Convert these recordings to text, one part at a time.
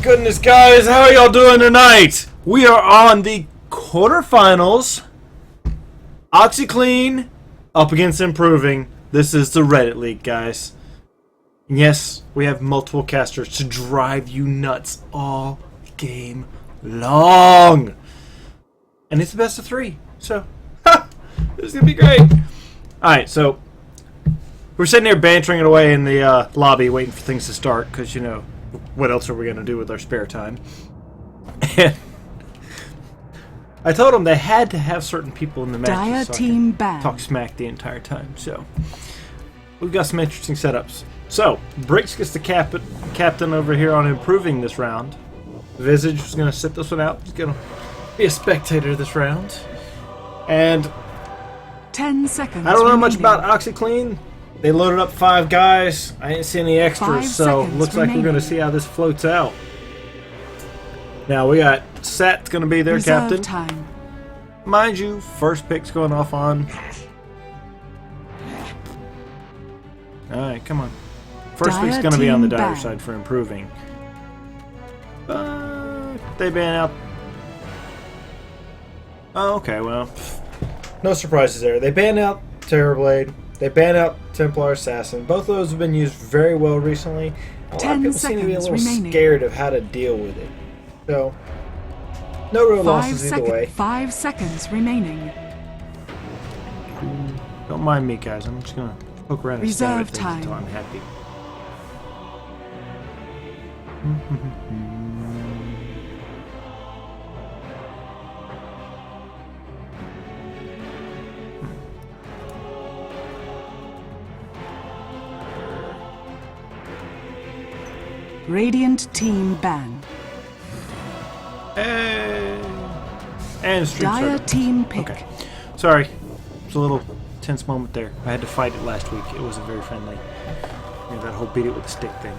goodness, guys, how are y'all doing tonight? We are on the quarterfinals. OxiClean up against Improving. This is the Reddit League, guys. And yes, we have multiple casters to drive you nuts all game long. And it's the best of 3, so this is gonna be great. Alright, so we're sitting here bantering it away in the lobby waiting for things to start, because, you know, what else are we going to do with our spare time? And I told them they had to have certain people in the matches so I can talk smack the entire time. So we've got some interesting setups. So Bricks gets the captain over here on Improving this round. Visage is going to sit this one out. He's going to be a spectator this round. And 10 seconds. I don't know much about OxiClean. They loaded up 5 guys. I didn't see any extras, so looks like we're going to see how this floats out. Now we got Sat's going to be their captain. Time. Mind you, first pick's going off on. Alright, come on. First pick's going to be on the dire side for Improving. They ban out. Oh, okay, well. No surprises there. They ban out Terrorblade. They ban out Templar Assassin. Both of those have been used very well recently. A lot of people seem to be a little scared of how to deal with it. So, no real losses either way. 5 seconds remaining. Don't mind me, guys. I'm just going to poke around and stab at things until I'm happy. Radiant team ban. And Street Dire team pick. Okay. Sorry. It's a little tense moment there. I had to fight it last week. It wasn't very friendly. You know, that whole beat it with a stick thing.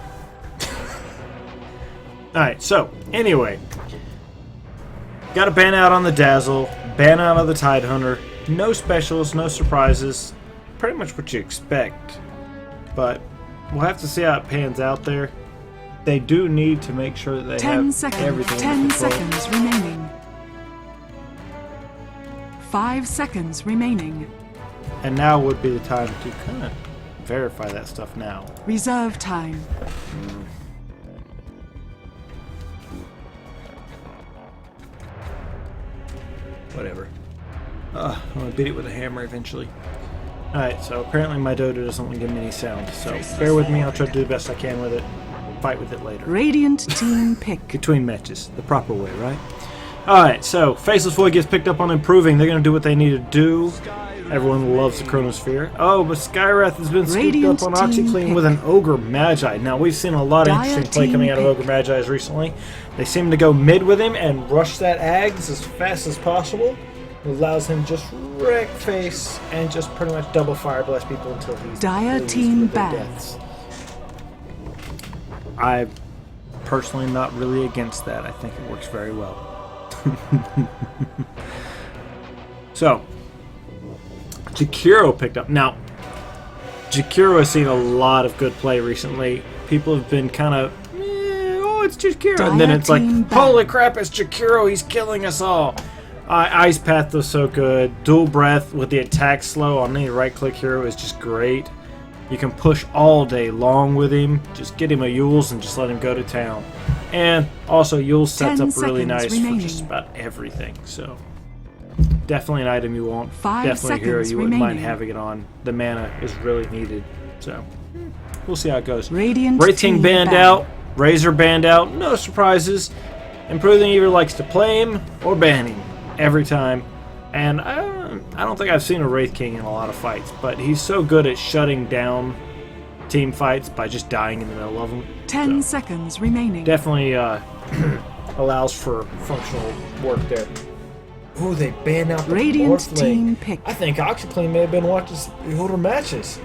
Alright, so, anyway. Got a ban out on the Dazzle. Ban out of the Tidehunter. No specials, no surprises. Pretty much what you expect. But we'll have to see how it pans out there. They do need to make sure that they have everything 10 seconds remaining. 5 seconds remaining. And now would be the time to kind of verify that stuff now. Reserve time. Whatever. I'm going to beat it with a hammer eventually. Alright, so apparently my Dota doesn't want to give me any sound. So bear with me, I'll try to do the best I can with it. Fight with it later. Radiant team pick. Between matches. The proper way, right? Alright, so Faceless Void gets picked up on Improving. They're going to do what they need to do. Everyone loves the Chronosphere. Oh, but Skywrath has been scooped up on OxiClean with an Ogre Magi. Now, we've seen a lot of interesting play coming out of Ogre Magi's recently. They seem to go mid with him and rush that Ags as fast as possible. It allows him just wreck face and just pretty much double fire blast people until he's Dire team ban. I'm personally not really against that. I think it works very well. So, Jakiro picked up. Now, Jakiro has seen a lot of good play recently. People have been kind of, oh, it's Jakiro. And then it's like, holy crap, it's Jakiro. He's killing us all. Ice Path was so good. Dual Breath with the attack slow on any right-click hero is just great. You can push all day long with him. Just get him a Yules and just let him go to town. And also, Yules sets up really nice for just about everything. So, definitely an item you want. Definitely a hero you wouldn't mind having it on. The mana is really needed. So, we'll see how it goes. Wraith King banned out. Razor banned out. No surprises. Improving either likes to play him or ban him every time. And I don't think I've seen a Wraith King in a lot of fights, but he's so good at shutting down team fights by just dying in the middle of them. 10 seconds remaining. Definitely allows for functional work there. Ooh, they banned out the Radiant team pick. I think OxiClean may have been watching the older matches.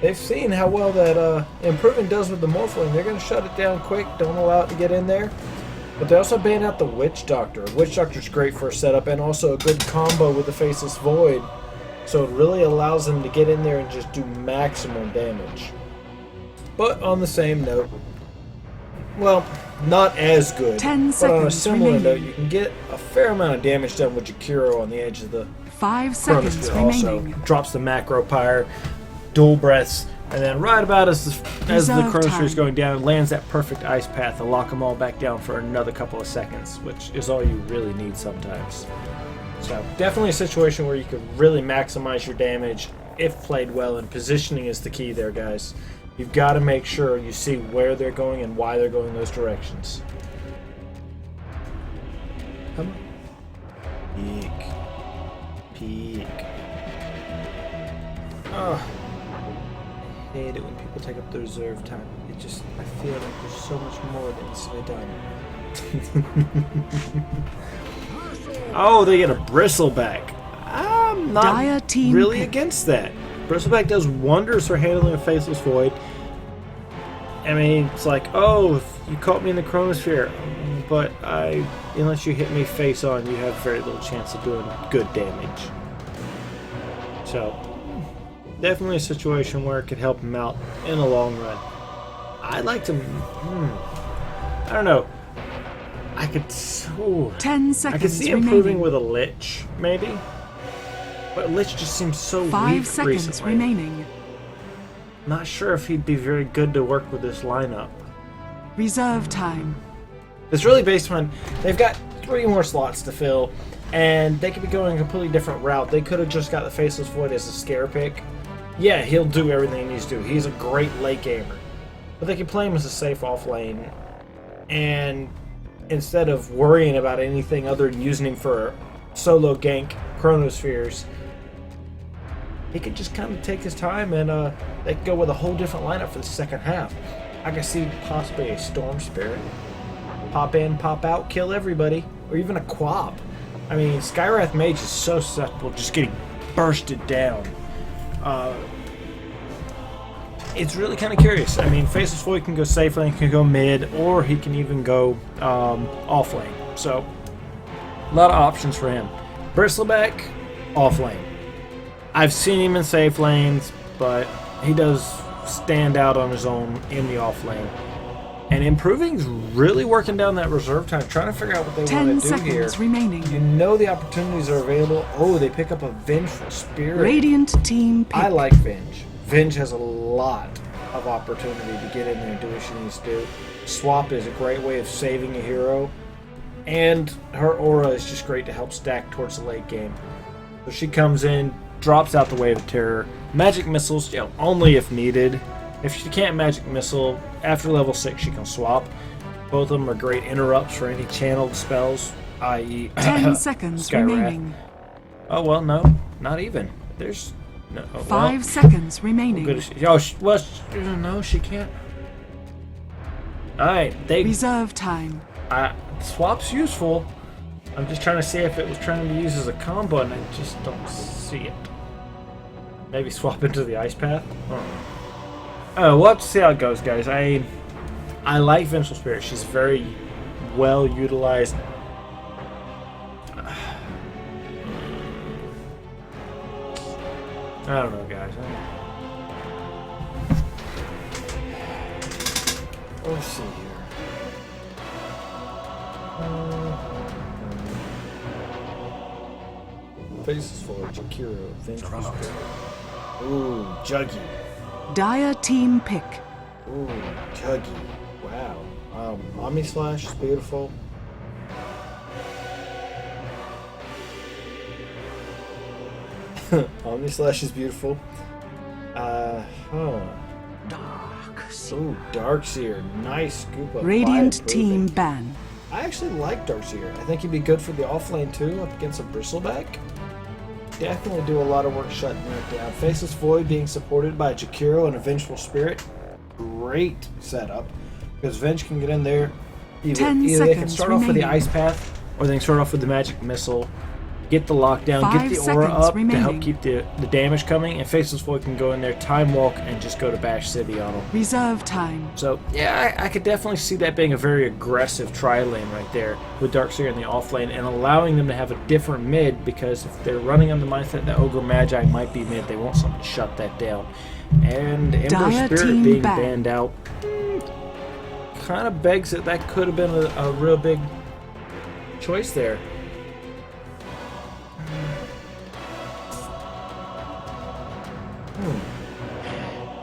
They've seen how well that Improving does with the Morphling. They're going to shut it down quick. Don't allow it to get in there. But they also banned out the Witch Doctor. Witch Doctor's great for a setup and also a good combo with the Faceless Void. So it really allows them to get in there and just do maximum damage. But on the same note, well, Not as good. 10 but on a seconds similar note, remaining. you can get a fair amount of damage done with Jakiro on the edge of the 5 seconds Chronosphere. Also remaining. drops the macro pyre, dual breaths, and then right about as the Reserve Chronosphere is time. going down, lands that perfect ice path to lock them all back down for another couple of seconds, which is all you really need sometimes. So definitely a situation where you can really maximize your damage if played well, and positioning is the key there, guys. You've got to make sure you see where they're going and why they're going those directions. Come on. Peek. Peek. Oh. I hate it when people take up the reserve time. It just, I feel like there's so much more that needs to be done. Oh, they get a bristleback. I'm not Dire team really pick. against that. Bristleback does wonders for handling a Faceless Void. I mean, it's like, oh, you caught me in the Chronosphere, but unless you hit me face on, you have very little chance of doing good damage. So, definitely a situation where it could help him out in the long run. I'd like to, I don't know. I could, 10 seconds I could see remaining. improving with a Lich, maybe. But Lich just seems so 5 weak seconds recently. remaining. Not sure if he'd be very good to work with this lineup. Reserve time. It's really based on, they've got 3 more slots to fill, and they could be going a completely different route. They could have just got the Faceless Void as a scare pick. Yeah, he'll do everything he needs to do. He's a great late gamer. But they could play him as a safe off lane, and instead of worrying about anything other than using him for solo gank Chronospheres, he could just kind of take his time, and they could go with a whole different lineup for the second half. I could see possibly a Storm Spirit. Pop in, pop out, kill everybody. Or even a Quab. I mean, Skywrath Mage is so susceptible to just getting bursted down. It's really kind of curious. I mean, Faceless Void can go safe lane, can go mid, or he can even go off lane. So, a lot of options for him. Bristleback, off lane. I've seen him in safe lanes, but he does stand out on his own in the off lane. And improving's really working down that reserve time, trying to figure out what they 10 want to do seconds here. remaining. You know the opportunities are available. Oh, they pick up a Vengeful Spirit. Radiant team pick. I like Venge. Venge has a lot of opportunity to get in there and do what she needs to do. Swap is a great way of saving a hero. And her aura is just great to help stack towards the late game. So she comes in, drops out the Wave of Terror. Magic Missiles, you know, only if needed. If she can't Magic Missile, after level 6 she can swap. Both of them are great interrupts for any channeled spells, i.e. 10 seconds Skywrath. remaining. Oh, well, no. Not even. There's... No, 5 seconds remaining. Good as she, oh, no, she can't. Alright, they... Reserve time. Swap's useful. I'm just trying to see if it was trying to be used as a combo, and I just don't see it. Maybe swap into the ice path? Oh, we'll have to see how it goes, guys. I like Vengeful Spirit. She's very well utilized. I don't know, guys. Let's see here. Faces for Jakiro, Vengeful Spirit. Ooh, Juggy. Dire team pick. Ooh, Juggy. Wow. Omni Slash is beautiful. Omni Slash is beautiful. Ooh, Darkseer. Nice scoop up. Radiant team ban. I actually like Darkseer. I think he'd be good for the offlane too, up against a Bristleback. Definitely do a lot of work shutting that down. Faceless Void being supported by Jakiro and a Vengeful Spirit. Great setup. Because Venge can get in there. Either they can start off with the Ice Path, or they can start off with the Magic Missile. Get the lockdown, get the aura up to help keep the damage coming, and Faceless Void can go in there, Time Walk, and just go to Bash City on them. Reserve time. So, yeah, I could definitely see that being a very aggressive tri-lane right there with Darkseer in the off-lane, and allowing them to have a different mid, because if they're running on the mindset that Ogre Magi might be mid, they want something to shut that down. And Ember Spirit being banned out kind of begs that that could have been a real big choice there.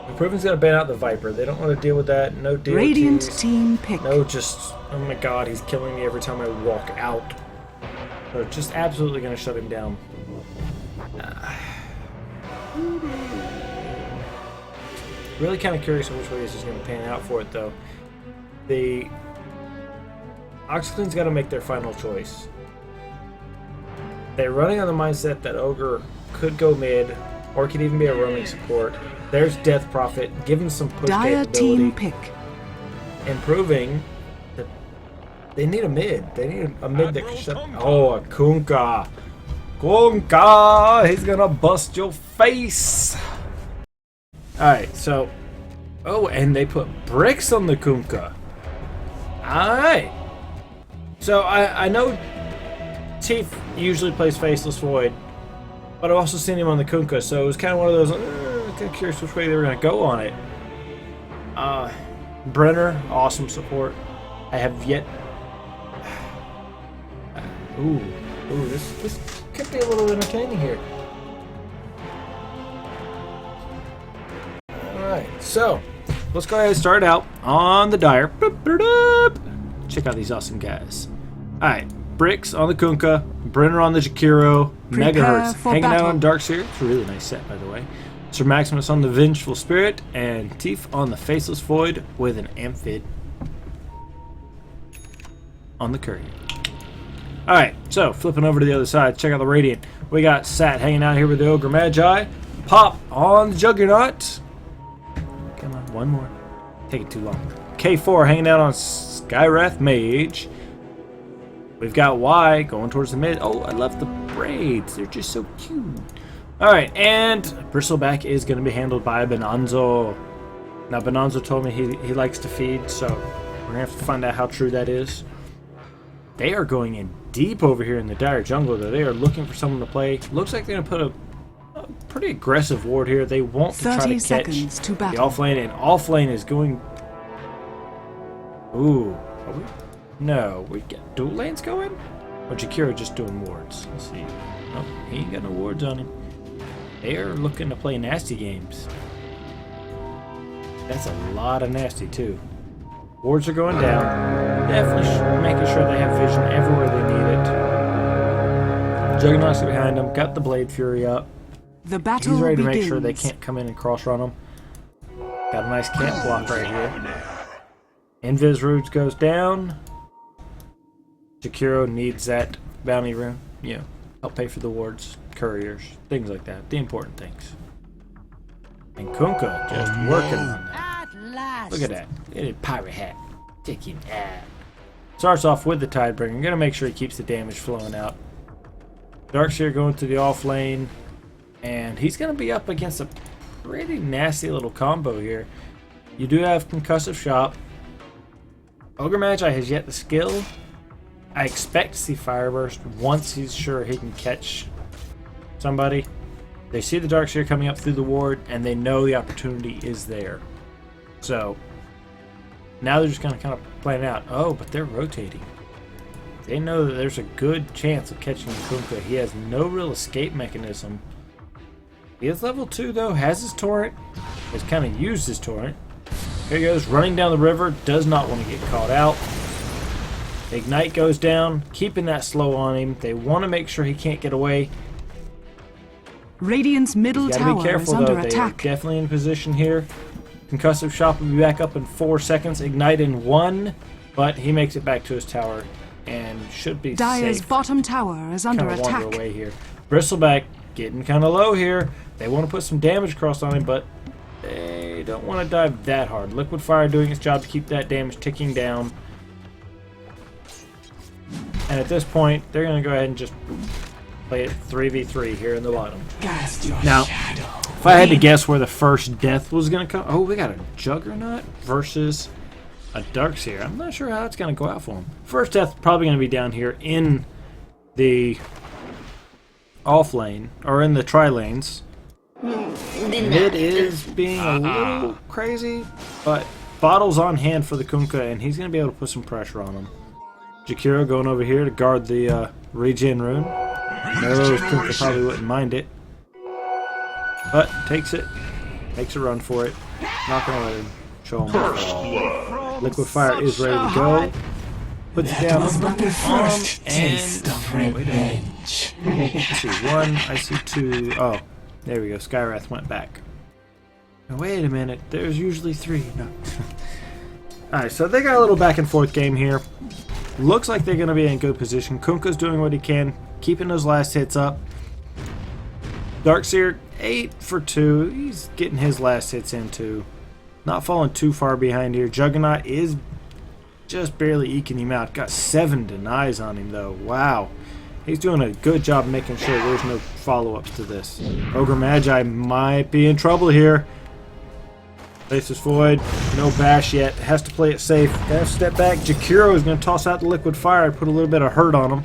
Improvement's gonna ban out the Viper. They don't want to deal with that. No DOTs. Radiant team pick. No, just, oh my god, he's killing me every time I walk out. They're just absolutely gonna shut him down. Really kind of curious on which way this is gonna pan out for it, though. The OxiClean's got to make their final choice. They're running on the mindset that Ogre could go mid, or could even be a roaming support. There's Death Prophet, giving some push Dire capability, team pick. improving that they need a mid. They need a mid that can shut. Oh, a Kunkka. Kunkka! He's gonna bust your face! Alright, so. Oh, and they put bricks on the Kunkka. Alright. So I know Tief usually plays Faceless Void, but I've also seen him on the Kunkka, so it was kind of one of those, kind of curious which way they were going to go on it. Brenner, awesome support. I have yet... Ooh, this could be a little entertaining here. Alright, so, let's go ahead and start out on the Dire. Check out these awesome guys. Alright, Bricks on the Kunkka, Brenner on the Jakiro, Megahertz hanging out on Darkseer. It's a really nice set, by the way. Sir Maximus on the Vengeful Spirit, and Tief on the Faceless Void with an Amphid on the Courier. Alright, so flipping over to the other side, check out the Radiant. We got Sat hanging out here with the Ogre Magi. Pop on the Juggernaut. Come on, one more. Taking too long. K4 hanging out on Skywrath Mage. We've got Y going towards the mid. Oh, I love the braids. They're just so cute. Alright, and Bristleback is going to be handled by Bonanzo. Now, Bonanzo told me he likes to feed, so we're going to have to find out how true that is. They are going in deep over here in the Dire jungle, though. They are looking for someone to play. Looks like they're going to put a pretty aggressive ward here. They want to try to catch the offlane, and offlane is going... Ooh. Are we... No, we got dual lanes going? Or Jakiro just doing wards? Let's see. Nope, he ain't got no wards on him. They are looking to play nasty games. That's a lot of nasty, too. Wards are going down. Definitely making sure they have vision everywhere they need it. Juggernaut's behind them. Got the Blade Fury up. The battle He's ready to begins. make sure they can't come in and cross-run them. Got a nice camp block right here. Invis Roots goes down. Jakiro needs that bounty rune. You know, help pay for the wards, couriers, things like that. The important things. And Kunkka just working on that. Look at that. Look at pirate hat. Taking that. Starts off with the Tidebringer. I'm going to make sure he keeps the damage flowing out. Darkseer going to the off lane. And he's going to be up against a pretty nasty little combo here. You do have Concussive Shop. Ogre Magi has yet the skill. I expect to see Fireburst once he's sure he can catch somebody. They see the Darkseer coming up through the ward, and they know the opportunity is there. So, now they're just going to kind of plan it out. Oh, but they're rotating. They know that there's a good chance of catching Kunkka. He has no real escape mechanism. He is level 2, though, has his torrent. Has kind of used his torrent. Here he goes, running down the river. Does not want to get caught out. Ignite goes down, keeping that slow on him. They want to make sure he can't get away. Radiant's middle tower be careful, is under though. attack. They are definitely in position here. Concussive Shop will be back up in 4 seconds. Ignite in 1, but he makes it back to his tower and should be Dire's safe. bottom tower is under Kind of attack. wander away here. Bristleback getting kind of low here. They want to put some damage across on him, but they don't want to dive that hard. Liquid Fire doing its job to keep that damage ticking down. And at this point, they're going to go ahead and just play it 3v3 here in the bottom. Now, if I had to guess where the first death was going to come... Oh, we got a Juggernaut versus a Darkseer. I'm not sure how that's going to go out for him. First death probably going to be down here in the off lane, or in the tri-lanes. Mid is being a little crazy, but bottles on hand for the Kunkka, and he's going to be able to put some pressure on him. Jakiro going over here to guard the regen rune. Knows Kunkka probably wouldn't mind it. But takes it. Makes a run for it. Not going to let him show him off. Liquid Fire is ready to go. Puts it down on him, and wait a minute. I see one, I see two. Oh, there we go. Skywrath went back. Now, wait a minute. There's usually three. No. Alright, so they got a little back and forth game here. Looks like they're going to be in good position. Kunkka's doing what he can, keeping those last hits up. Darkseer, 8 for 2. He's getting his last hits in too. Not falling too far behind here. Juggernaut is just barely eking him out. Got 7 denies on him though. Wow. He's doing a good job making sure there's no follow-ups to this. Ogre Magi might be in trouble here. Faceless Void, no bash yet. Has to play it safe. Gotta step back. Jakiro is going to toss out the Liquid Fire, put a little bit of hurt on him.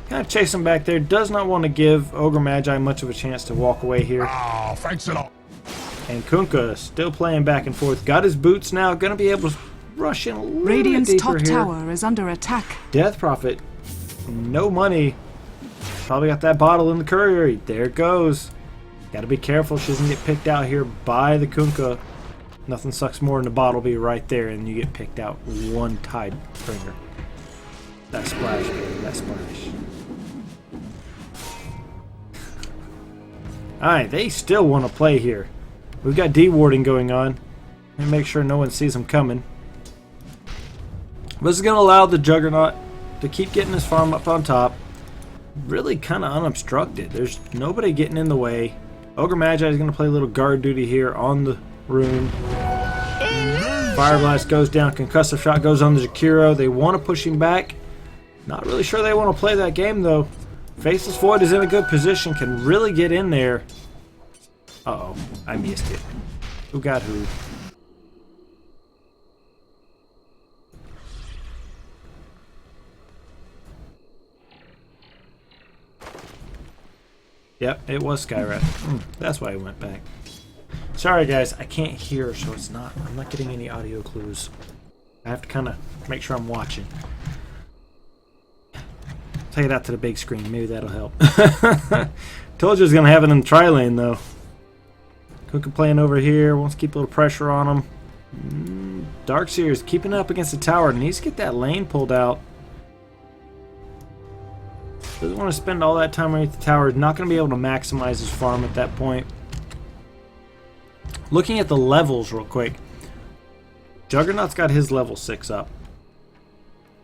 Kind of chase him back there. Does not want to give Ogre Magi much of a chance to walk away here. Oh, thanks a lot. And Kunkka still playing back and forth. Got his boots now. Going to be able to rush in a little Radiant's bit deeper top here. tower is under attack. Death Prophet, no money. Probably got that bottle in the courier. There it goes. Got to be careful. She doesn't get picked out here by the Kunkka. Nothing sucks more than the bottle be right there and you get picked out one Tidebringer. That splash, baby. That splash. Alright, they still want to play here. We've got D-warding going on. And make sure no one sees them coming. This is going to allow the Juggernaut to keep getting his farm up on top. Really kind of unobstructed. There's nobody getting in the way. Ogre Magi is going to play a little guard duty here on the rune. Fire Blast goes down. Concussive Shot goes on the Jakiro. They want to push him back. Not really sure they want to play that game though. Faceless Void is in a good position. Can really get in there. Uh-oh. I missed it. Who got who? Yep, it was Skywrath. That's why I went back. Sorry guys, I can't hear, so I'm not getting any audio clues. I have to kind of make sure I'm watching. Take it out to the big screen, maybe that'll help. Told you I was going to have it in the tri-lane though. Kunkka playing over here, wants to keep a little pressure on him. Darkseer is keeping up against the tower, needs to get that lane pulled out. Doesn't want to spend all that time underneath the tower. Not going to be able to maximize his farm at that point. Looking at the levels real quick. Juggernaut's got his level 6 up.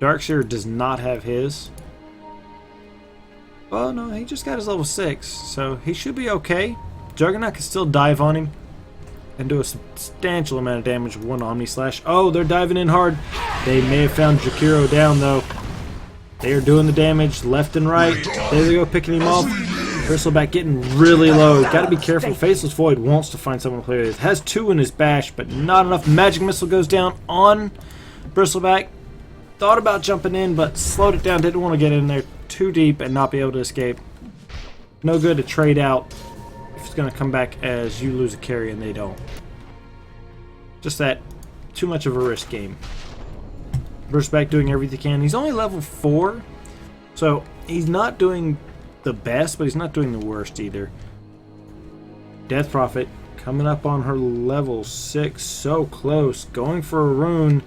Darkseer does not have his. Oh no, he just got his level 6. So he should be okay. Juggernaut can still dive on him. And do a substantial amount of damage with one Omni Slash. Oh, they're diving in hard. They may have found Jakiro down though. They are doing the damage left and right. There they go, picking him off. Bristleback getting really low. Got to be careful. Faceless Void wants to find someone to play with. Has 2 in his bash, but not enough. Magic Missile goes down on Bristleback. Thought about jumping in, but slowed it down. Didn't want to get in there too deep and not be able to escape. No good to trade out if it's going to come back as you lose a carry and they don't. Just that too much of a risk game. Bristleback doing everything he can. He's only level 4, so he's not doing the best, but he's not doing the worst either. Death Prophet coming up on her level 6, so close. Going for a rune.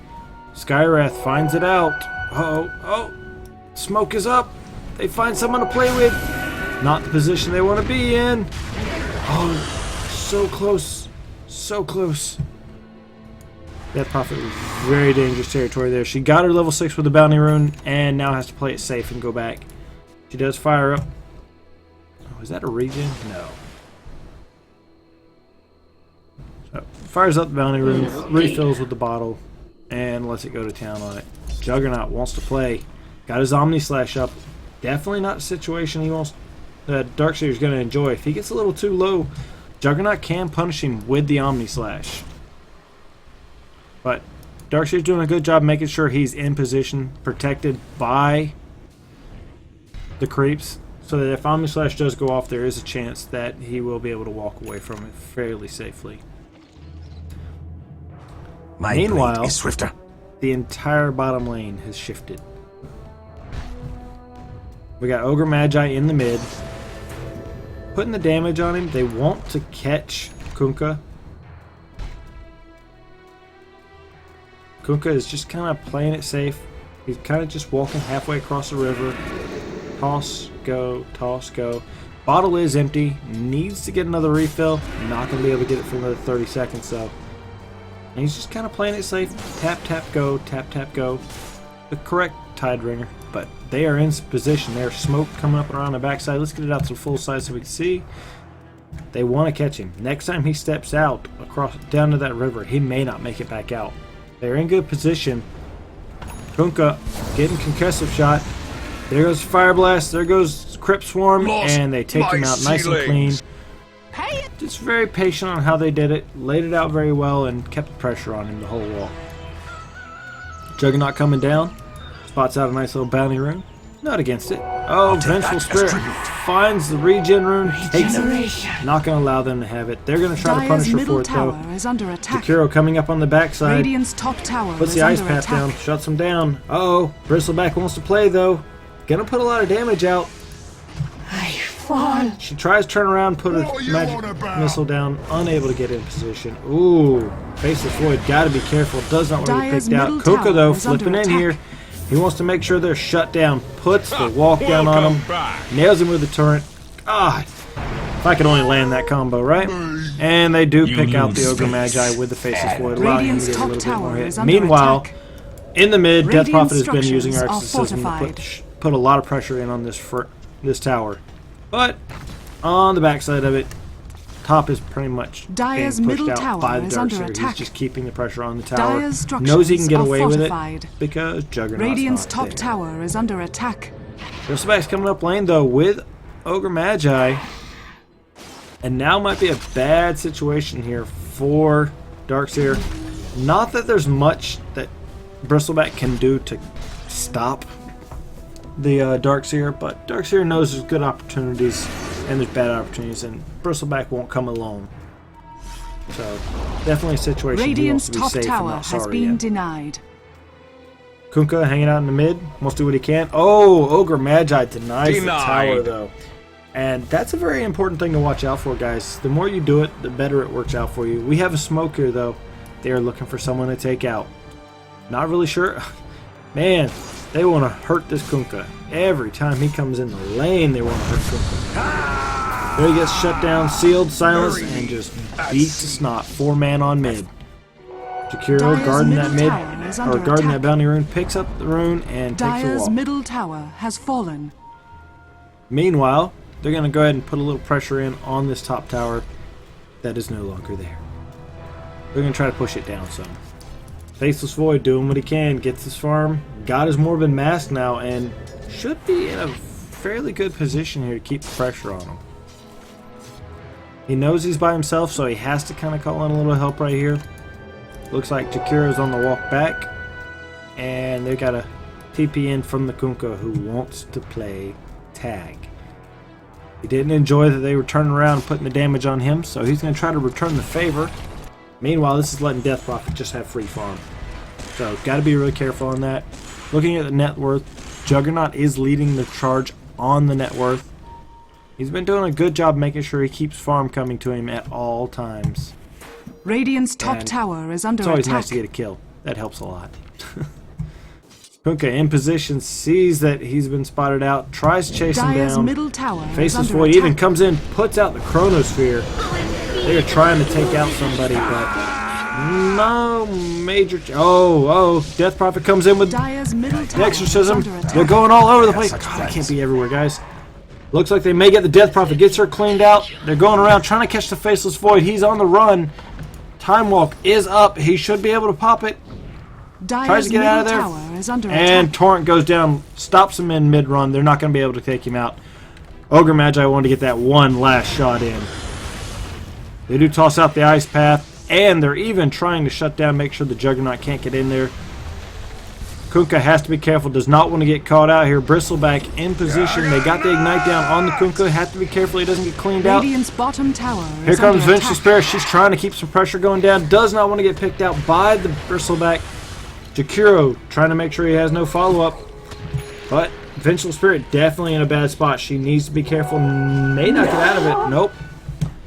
Skywrath finds it out. Oh, smoke is up. They find someone to play with. Not the position they want to be in. Oh, so close. So close. Death Prophet was very dangerous territory there. She got her level 6 with the bounty rune and now has to play it safe and go back. She does fire up. Oh, is that a regen? No. So, fires up the bounty rune, refills with the bottle, and lets it go to town on it. Juggernaut wants to play. Got his Omni Slash up. Definitely not a situation he wants that Darkseer is going to enjoy. If he gets a little too low, Juggernaut can punish him with the Omni Slash. But Darkseer's doing a good job making sure he's in position, protected by the creeps, so that if Omni Slash does go off, there is a chance that he will be able to walk away from it fairly safely. My Meanwhile, blade is swifter. the entire bottom lane has shifted. We got Ogre Magi in the mid. Putting the damage on him. They want to catch Kunkka. Kunkka is just kind of playing it safe. He's kind of just walking halfway across the river. Toss, go, toss, go. Bottle is empty. Needs to get another refill. Not going to be able to get it for another 30 seconds though. And he's just kind of playing it safe. Tap, tap, go. Tap, tap, go. The correct Tideringer. But they are in position. There's smoke coming up around the backside. Let's get it out to full size so we can see. They want to catch him. Next time he steps out across down to that river, he may not make it back out. They're in good position. Kunkka getting concussive shot. There goes Fire Blast. There goes Crypt Swarm. And they take him out nice and clean. Just very patient on how they did it. Laid it out very well and kept the pressure on him the whole wall. Juggernaut coming down. Spots out a nice little bounty rune. Not against it. Oh, Vengeful Spirit finds the regen rune. Takes it. Not going to allow them to have it. They're going to try to punish her for it though. Jakiro coming up on the backside. Radiant's top tower puts the ice path down. Shuts him down. Uh-oh. Bristleback wants to play though. Gonna put a lot of damage out. She tries to turn around, put a magic missile down, unable to get in position. Ooh, Faceless Void, gotta be careful. Does not want to be picked out. Kunkka though, flipping in here. He wants to make sure they're shut down. Puts the walk down on him. Nails him with the turret. God, if I could only land that combo, right? And they do pick out the Ogre Magi with the Faceless Void, allowing him to get a little bit more hit. Meanwhile, in the mid, Death Prophet has been using her exorcism to put a lot of pressure in on this tower. But on the backside of it, top is pretty much being pushed out by the Darkseer. He's just keeping the pressure on the tower. Knows he can get away with it because Juggernaut's Radiant's top there. tower is under attack. Bristleback's coming up lane though with Ogre Magi. And now might be a bad situation here for Darkseer. Not that there's much that Bristleback can do to stop the Darkseer, but Darkseer knows there's good opportunities and there's bad opportunities, and Bristleback won't come alone. So definitely a situation Radiant's he wants to be top safe tower and not has sorry been yet. denied. Kunkka hanging out in the mid, wants to do what he can. Oh, Ogre Magi denies the tower though. And that's a very important thing to watch out for, guys. The more you do it, the better it works out for you. We have a smoke here though. They are looking for someone to take out. Not really sure. Man, they want to hurt this Kunkka. Every time he comes in the lane, they want to hurt Kunkka. There he gets shut down, sealed, silenced, and just beat to snot. 4-man on mid. Jakiro guarding that mid, or guarding that bounty rune, picks up the rune and takes a Dire's walk. middle tower has fallen. Meanwhile, they're going to go ahead and put a little pressure in on this top tower that is no longer there. They're going to try to push it down some. Faceless Void doing what he can, gets his farm, got his Morbid Mask now, and should be in a fairly good position here to keep the pressure on him. He knows he's by himself, so he has to kind of call in a little help right here. Looks like Jakiro's on the walk back, and they got a TP in from the Kunkka who wants to play tag. He didn't enjoy that they were turning around and putting the damage on him, so he's going to try to return the favor. Meanwhile, this is letting Death Prophet just have free farm. So, got to be really careful on that. Looking at the net worth, Juggernaut is leading the charge on the net worth. He's been doing a good job making sure he keeps farm coming to him at all times. Radiant's top tower is under It's always attack. nice to get a kill. That helps a lot. Kunkka in position, sees that he's been spotted out, tries to chase him Dire's down. middle tower Faceless is under Void attack. even comes in, puts out the Chronosphere. They are trying to take out somebody, but no major. Death Prophet comes in with Dire's middle the tower exorcism. is under attack. They're going all over the place. God, I can't be everywhere, guys. Looks like they may get the Death Prophet. Gets her cleaned out. They're going around trying to catch the Faceless Void. He's on the run. Time Walk is up. He should be able to pop it. Tries Dire's to get out of there. middle tower is under And attack. Torrent goes down, stops him in mid-run. They're not going to be able to take him out. Ogre Magi wanted to get that one last shot in. They do toss out the ice path, and they're even trying to shut down, make sure the Juggernaut can't get in there. Kunkka has to be careful, does not want to get caught out here. Bristleback in position. They got the Ignite down on the Kunkka. Have to be careful he doesn't get cleaned out. Radiant's bottom tower Here is comes under Vengeful attack. Spirit. She's trying to keep some pressure going down. Does not want to get picked out by the Bristleback. Jakiro trying to make sure he has no follow-up. But Vengeful Spirit definitely in a bad spot. She needs to be careful. May not get out of it. Nope.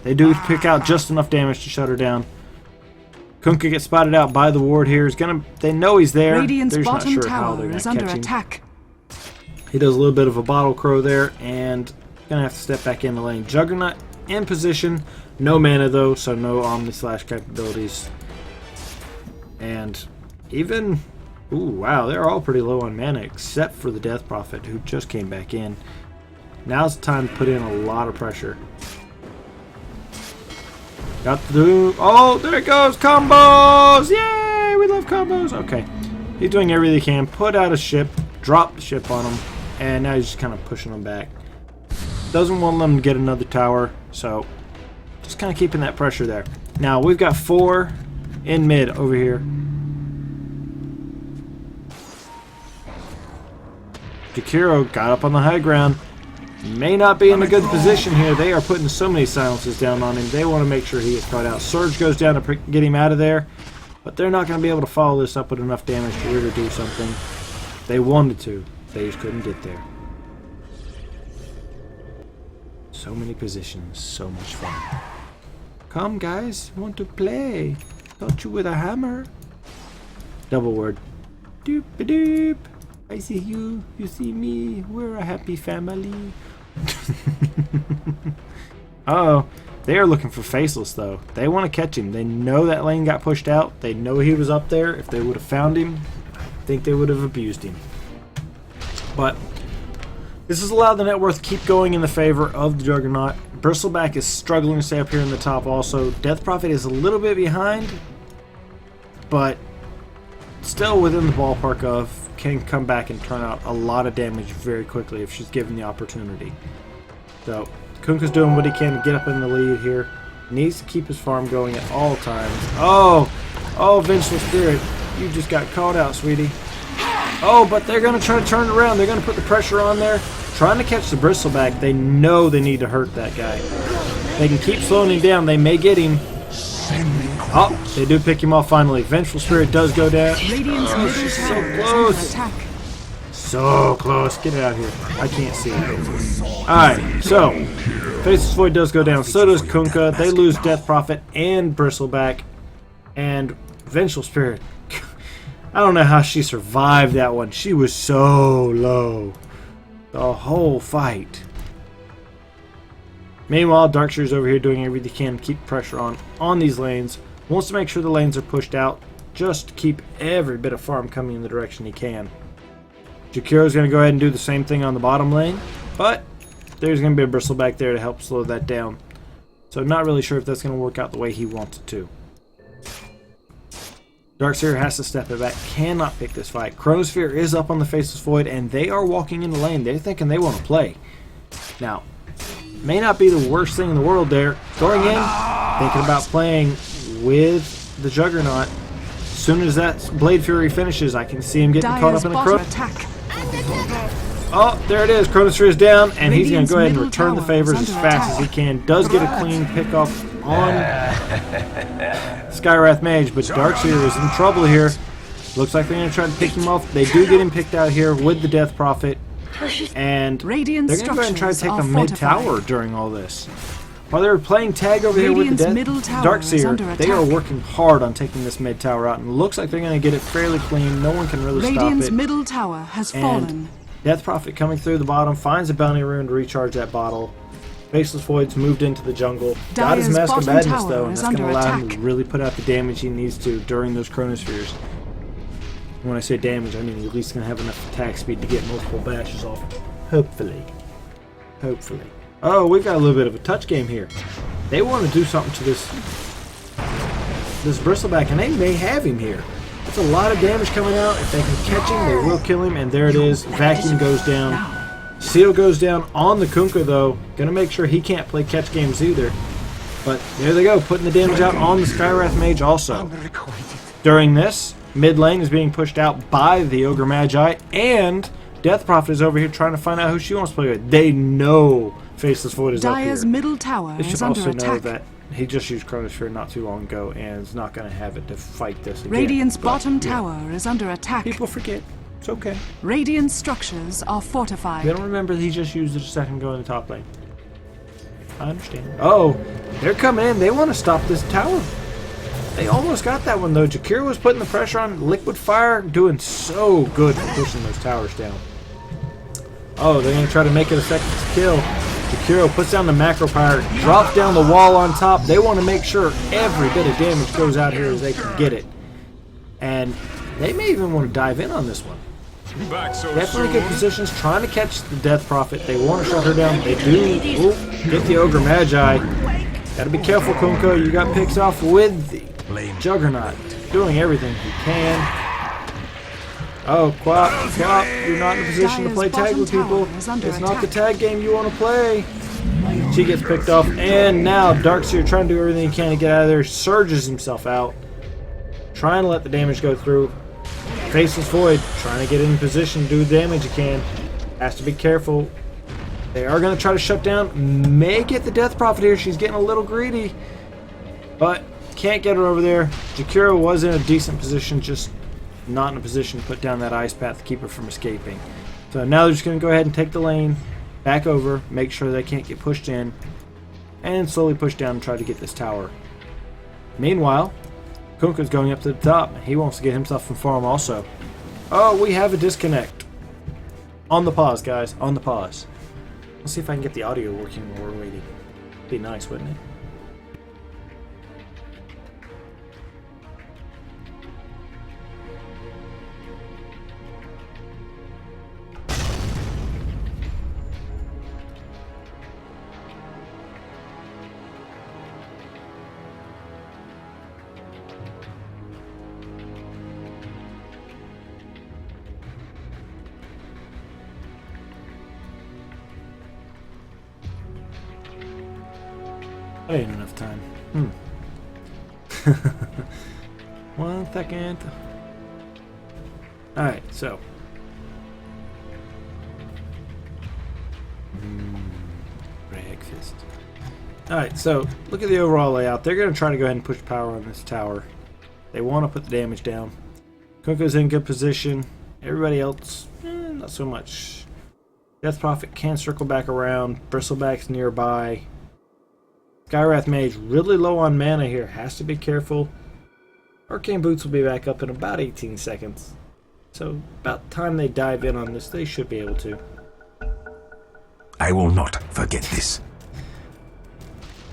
They do pick out just enough damage to shut her down. Kunkka gets spotted out by the ward here. They know he's there. Radiant's They're just not bottom sure how they're tower going is to under catch him. attack. He does a little bit of a bottle crow there, and gonna have to step back in the lane. Juggernaut in position. No mana though, so no Omni Slash capabilities. And even, ooh, wow, they're all pretty low on mana except for the Death Prophet, who just came back in. Now's the time to put in a lot of pressure. Got the do. Oh, there it goes. Combos! Yay! We love combos. Okay. He's doing everything he can. Put out a ship. Drop the ship on him. And now he's just kind of pushing them back. Doesn't want them to get another tower. So, just kind of keeping that pressure there. Now, we've got 4 in mid over here. Jakiro got up on the high ground. May not be in a good position here. They are putting so many silences down on him. They want to make sure he gets caught out. Surge goes down to get him out of there. But they're not going to be able to follow this up with enough damage to really do something. They wanted to. They just couldn't get there. So many positions. So much fun. Come guys. Want to play. Touch you with a hammer. Double word. Doop a doop. I see you. You see me. We're a happy family. Uh-oh. They are looking for Faceless, though. They want to catch him. They know that lane got pushed out. They know he was up there. If they would have found him, I think they would have abused him. But this has allowed the net worth to keep going in the favor of the Juggernaut. Bristleback is struggling to stay up here in the top also. Death Prophet is a little bit behind, but still within the ballpark of can come back and turn out a lot of damage very quickly if she's given the opportunity. So Kunkka's doing what he can to get up in the lead here. Needs to keep his farm going at all times. Oh, Vengeful Spirit, you just got caught out, sweetie. Oh, but they're going to try to turn it around. They're going to put the pressure on there. Trying to catch the Bristleback. They know they need to hurt that guy. They can keep slowing him down. They may get him. Oh, they do pick him off finally. Vengeful Spirit does go down. Radiant's middle She's so tower is under close. attack. So close. Get it out of here. I can't see it. Alright, so Faceless Void does go down. So does Kunkka. They lose Death Prophet and Bristleback. And Vengeful Spirit. I don't know how she survived that one. She was so low. The whole fight. Meanwhile, Darkshear's over here doing everything he can to keep pressure on these lanes. Wants to make sure the lanes are pushed out. Just to keep every bit of farm coming in the direction he can. Jakiro's going to go ahead and do the same thing on the bottom lane. But there's going to be a Bristleback there to help slow that down. So not really sure if that's going to work out the way he wants it to. Darkseer has to step it back. Cannot pick this fight. Chronosphere is up on the Faceless Void, and they are walking in the lane. They're thinking they want to play. Now, may not be the worst thing in the world there. Going in, thinking about playing with the Juggernaut. As soon as that Blade Fury finishes, I can see him getting caught Dire's up in a bottom crow. attack. Oh, there it is. Chronosphere is down, and he's going Radiant's to go ahead and middle return the tower favors is as under fast as he attack. can. Does get a clean pick off on Skywrath Mage, but Darkseer is in trouble here. Looks like they're going to try to pick him off. They do get him picked out here with the Death Prophet, and Radiant they're going to go ahead and try to take structures a are mid-tower fortified. during all this. While they were playing tag over here with the Radiant's middle tower is under Darkseer, they are attack. working hard on taking this mid-tower out, and it looks like they're going to get it fairly clean. No one can really Radiant's stop it. middle tower has And fallen. Death Prophet coming through the bottom, finds a bounty rune to recharge that bottle. Faceless Void's moved into the jungle. Got his Dire's Mask of bottom Madness tower though, and is that's going to under allow him attack. to really put out the damage he needs to during those Chronospheres. When I say damage, I mean he's at least going to have enough attack speed to get multiple bashes off. Hopefully. Hopefully. Oh, we've got a little bit of a touch game here. They want to do something to this Bristleback, and they may have him here. That's a lot of damage coming out. If they can catch him, they will kill him, and there it is. Vacuum goes down. Seal goes down on the Kunkka, though. Gonna make sure he can't play catch games either. But there they go, putting the damage out on the Skywrath Mage also. During this, Mid lane is being pushed out by the Ogre Magi, and Death Prophet is over here trying to find out who she wants to play with. They know Faceless Void is up here. Dire's middle tower They should is under also know attack. that he just used Chronosphere not too long ago and is not going to have it to fight this again. Radiant's But, bottom yeah, tower is under attack. People forget. It's okay. Radiant structures are fortified. They don't remember that he just used it a second ago in the top lane. I understand. Oh, they're coming in. They want to stop this tower. They almost got that one, though. Jakiro was putting the pressure on. Liquid Fire doing so good for pushing those towers down. Oh, they're going to try to make it a second kill. Jakiro puts down the Macro Power, drops down the wall on top. They want to make sure every bit of damage goes out here as they can get it. And they may even want to dive in on this one. Definitely good positions, trying to catch the Death Prophet. They want to shut her down. They do. Ooh, get the Ogre Magi. Gotta be careful, Kunkka. You got picks off with the Juggernaut. Doing everything he can. Oh, Quap, you're not in a position to play tag with people. It's not the tag game you want to play. She gets picked off, and now Darkseer trying to do everything he can to get out of there. Surges himself out. Trying to let the damage go through. Faceless Void, trying to get in position to do the damage he can. Has to be careful. They are going to try to shut down. May get the Death Prophet here. She's getting a little greedy. But can't get her over there. Jakiro was in a decent position, just not in a position to put down that Ice Path to keep her from escaping. So now they're just going to go ahead and take the lane. Back over. Make sure they can't get pushed in. And slowly push down and try to get this tower. Meanwhile, Kunkka's going up to the top. He wants to get himself from farm also. Oh, we have a disconnect. On the pause, guys. On the pause. Let's see if I can get the audio working while we're waiting. Be nice, wouldn't it? That ain't enough time. 1 second. Alright, so. Breakfast. Alright, so look at the overall layout. They're going to try to go ahead and push power on this tower. They want to put the damage down. Kunkka's in good position. Everybody else, not so much. Death Prophet can circle back around. Bristleback's nearby. Skywrath Mage really low on mana here. Has to be careful. Arcane Boots will be back up in about 18 seconds. So about the time they dive in on this, they should be able to. I will not forget this.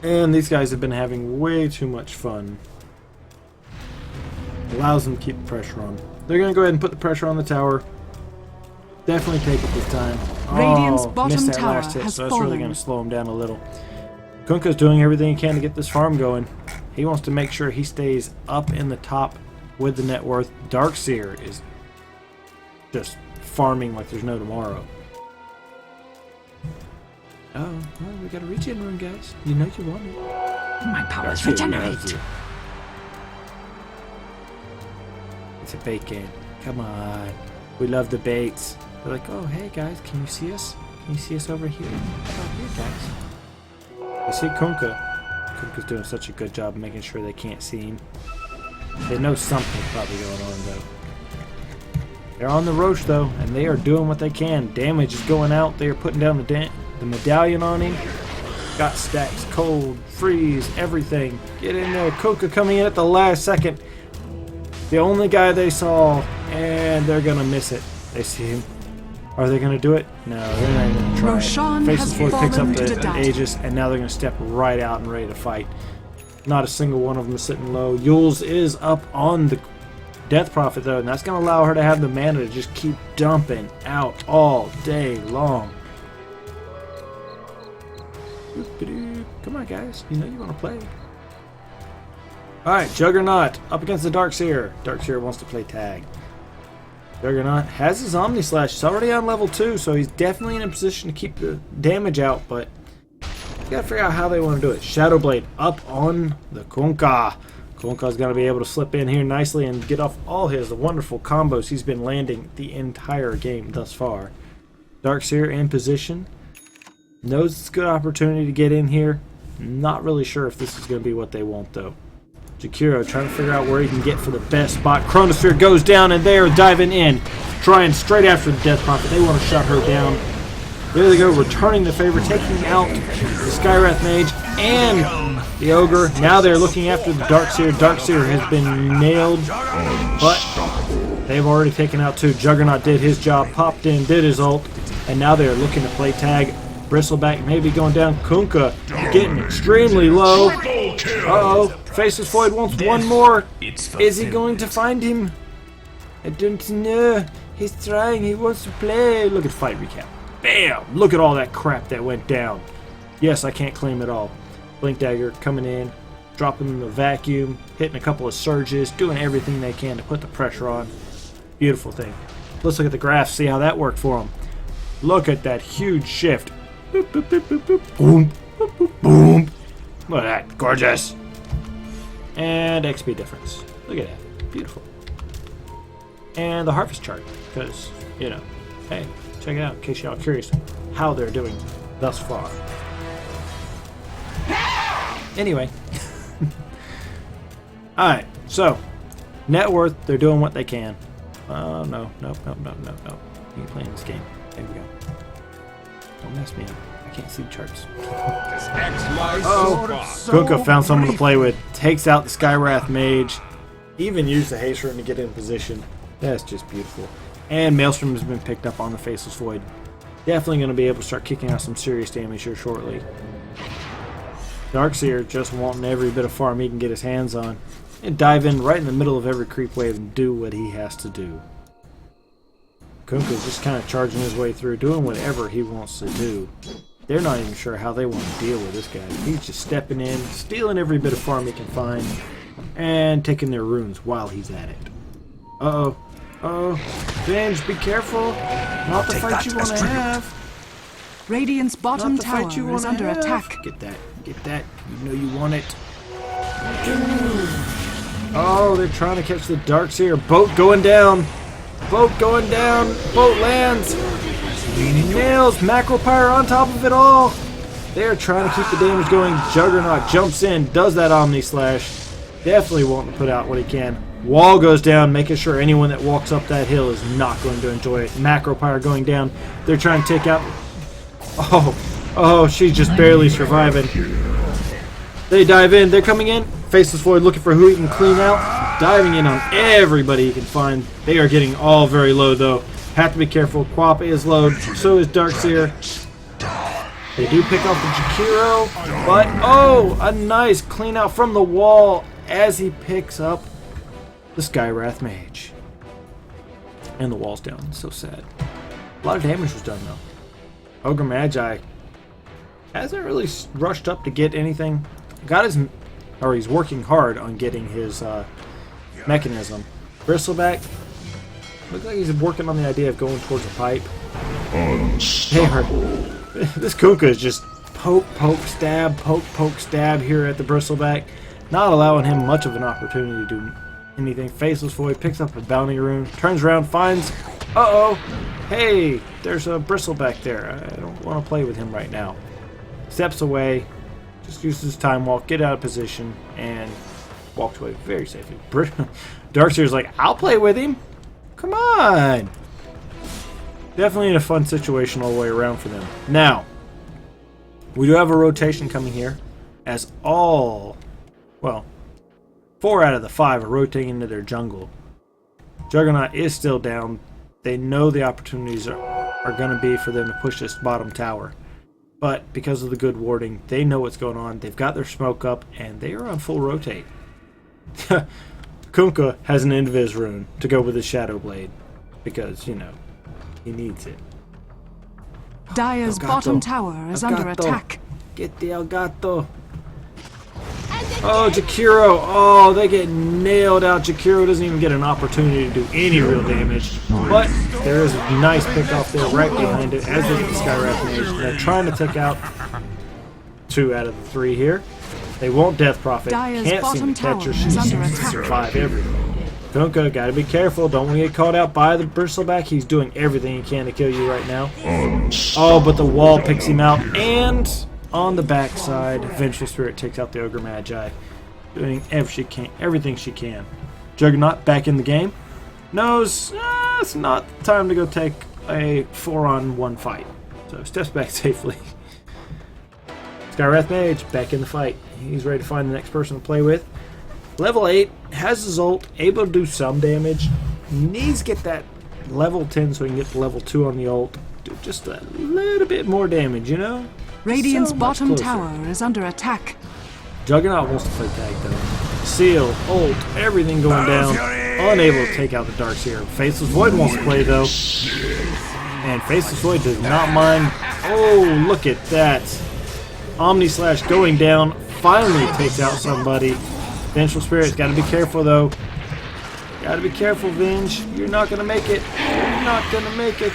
And these guys have been having way too much fun. Allows them to keep the pressure on. They're going to go ahead and put the pressure on the tower. Definitely take it this time. Radiant's Oh, bottom missed that tower last hit, has so that's really fallen. going to slow him down a little. Kunkka's doing everything he can to get this farm going. He wants to make sure he stays up in the top with the net worth. Darkseer is just farming like there's no tomorrow. Oh, well, we got a regen rune, guys. You know you want it. My powers Darkseer regenerate. loves it. It's a bait game. Come on. We love the baits. They're like, oh, hey, guys, can you see us? Can you see us over here? How about here, guys? You see Kunkka. Kunkka's doing such a good job making sure they can't see him. They know something's probably going on, though. They're on the Roche, though, and they are doing what they can. Damage is going out. They are putting down the medallion on him. Got stacks, cold, freeze, everything. Get in there. Kunkka coming in at the last second. The only guy they saw, and they're going to miss it. They see him. Are they going to do it? No, they're not even going to try. Roshan Faceless has Void picks up fallen to the die. Aegis, and now they're going to step right out and ready to fight. Not a single one of them is sitting low. Yules is up on the Death Prophet, though, and that's going to allow her to have the mana to just keep dumping out all day long. Come on, guys. You know you want to play. Alright, Juggernaut up against the Darkseer. Darkseer wants to play tag. Juggernaut has his Omni Slash. He's already on level 2, so he's definitely in a position to keep the damage out, but you gotta figure out how they want to do it. Shadow Blade up on the Kunkka. Kunkka's going to be able to slip in here nicely and get off all his wonderful combos he's been landing the entire game thus far. Darkseer in position. Knows it's a good opportunity to get in here. Not really sure if this is going to be what they want, though. Jakiro trying to figure out where he can get for the best spot. Chronosphere goes down, and they are diving in. Trying straight after the Death Prophet. They want to shut her down. There they go, returning the favor, taking out the Skywrath Mage and the Ogre. Now they're looking after the Darkseer. Darkseer has been nailed, but they've already taken out two. Juggernaut did his job, popped in, did his ult, and now they're looking to play tag. Bristleback maybe going down. Kunkka getting extremely low. Uh-oh. Faceless Void wants one more. Is he going to find him? I don't know. He's trying. He wants to play. Look at fight recap. Bam! Look at all that crap that went down. Yes, I can't claim it all. Blink Dagger coming in, dropping the vacuum, hitting a couple of surges, doing everything they can to put the pressure on. Beautiful thing. Let's look at the graphs, see how that worked for them. Look at that huge shift. Boop, boop, boop, boop, boop. Boom, boop, boop, boom. Look at that. Gorgeous. And XP difference. Look at that. Beautiful. And the harvest chart. Because, you know, hey, check it out in case y'all are curious how they're doing thus far. Anyway. Alright, so net worth, they're doing what they can. Oh, no. You ain't playing this game. There we go. Don't mess me up. I can't see the charts. Kunkka found someone to play with. Takes out the Skywrath Mage. Even used the haste rune to get in position. That's just beautiful. And Maelstrom has been picked up on the Faceless Void. Definitely going to be able to start kicking out some serious damage here shortly. Darkseer just wanting every bit of farm he can get his hands on. And dive in right in the middle of every creep wave and do what he has to do. Kunkka's just kind of charging his way through, doing whatever he wants to do. They're not even sure how they want to deal with this guy. He's just stepping in, stealing every bit of farm he can find, and taking their runes while he's at it. Uh-oh. Oh, Venge, be careful. Not the fight you want to have. Radiant's bottom tower is under attack. Get that. Get that. You know you want it. Oh, they're trying to catch the Darkseer. Boat going down. Boat going down. Boat lands. Nails. Macropyre on top of it all. They're trying to keep the damage going. Juggernaut jumps in. Does that Omni Slash. Definitely wanting to put out what he can. Wall goes down, making sure anyone that walks up that hill is not going to enjoy it. Macropyre going down. They're trying to take out... Oh, she's just barely surviving. They dive in. They're coming in. Faceless Void looking for who he can clean out. Diving in on everybody he can find. They are getting all very low, though. Have to be careful. Quap is low. So is Darkseer. They do pick off the Jakiro. But, oh, a nice clean out from the wall as he picks up the Skywrath Mage. And the wall's down. So sad. A lot of damage was done, though. Ogre Magi hasn't really rushed up to get anything. He's working hard on getting his mechanism. Bristleback looks like he's working on the idea of going towards a pipe. This Kunkka is just poke, stab here at the Bristleback, not allowing him much of an opportunity to do anything. Faceless Void picks up a bounty rune, turns around, finds... Hey, there's a Bristleback there. I don't want to play with him right now. Steps away, just uses his time walk, get out of position, and walks away very safely. Darkseer's like, I'll play with him. Come on. Definitely a fun situation all the way around for them. Now, we do have a rotation coming here, as 4 out of the 5 are rotating into their jungle. Juggernaut is still down. They know the opportunities are going to be for them to push this bottom tower. But because of the good warding, they know what's going on. They've got their smoke up, and they are on full rotate. Kunkka has an Invis rune to go with his Shadow Blade. Because, you know, he needs it. Dire's bottom tower is under attack. Get the Elgato. Oh, Jakiro. Oh, they get nailed out. Jakiro doesn't even get an opportunity to do any real damage. But there is a nice pick off there right behind it, as is the Skywrath Mage. They're trying to take out 2 out of the 3 here. They won't Death Prophet. Dire's Can't seem bottom to catch her. tower She is under seems to attack. survive everything. Kunkka, gotta be careful. Don't want to get caught out by the Bristleback. He's doing everything he can to kill you right now. Oh, but the wall picks him out. And on the backside, Vengeful Spirit takes out the Ogre Magi. Doing everything she can. Juggernaut back in the game. Knows it's not time to go take a 4-on-1 fight. So steps back safely. Skywrath Mage back in the fight. He's ready to find the next person to play with. Level 8, has his ult, able to do some damage. Needs to get that level 10 so he can get to level 2 on the ult. Do just a little bit more damage, you know? Radiant's So much bottom closer. tower is under attack. Juggernaut wants to play tag though. Seal, ult, everything going down. Unable to take out the Darkseer. Faceless Void wants to play though. And Faceless Void does not mind. Oh, look at that. Omni Slash going down. Finally takes out somebody. Vengeful Spirit's got to be careful though. Got to be careful, Venge. You're not going to make it. You're not going to make it.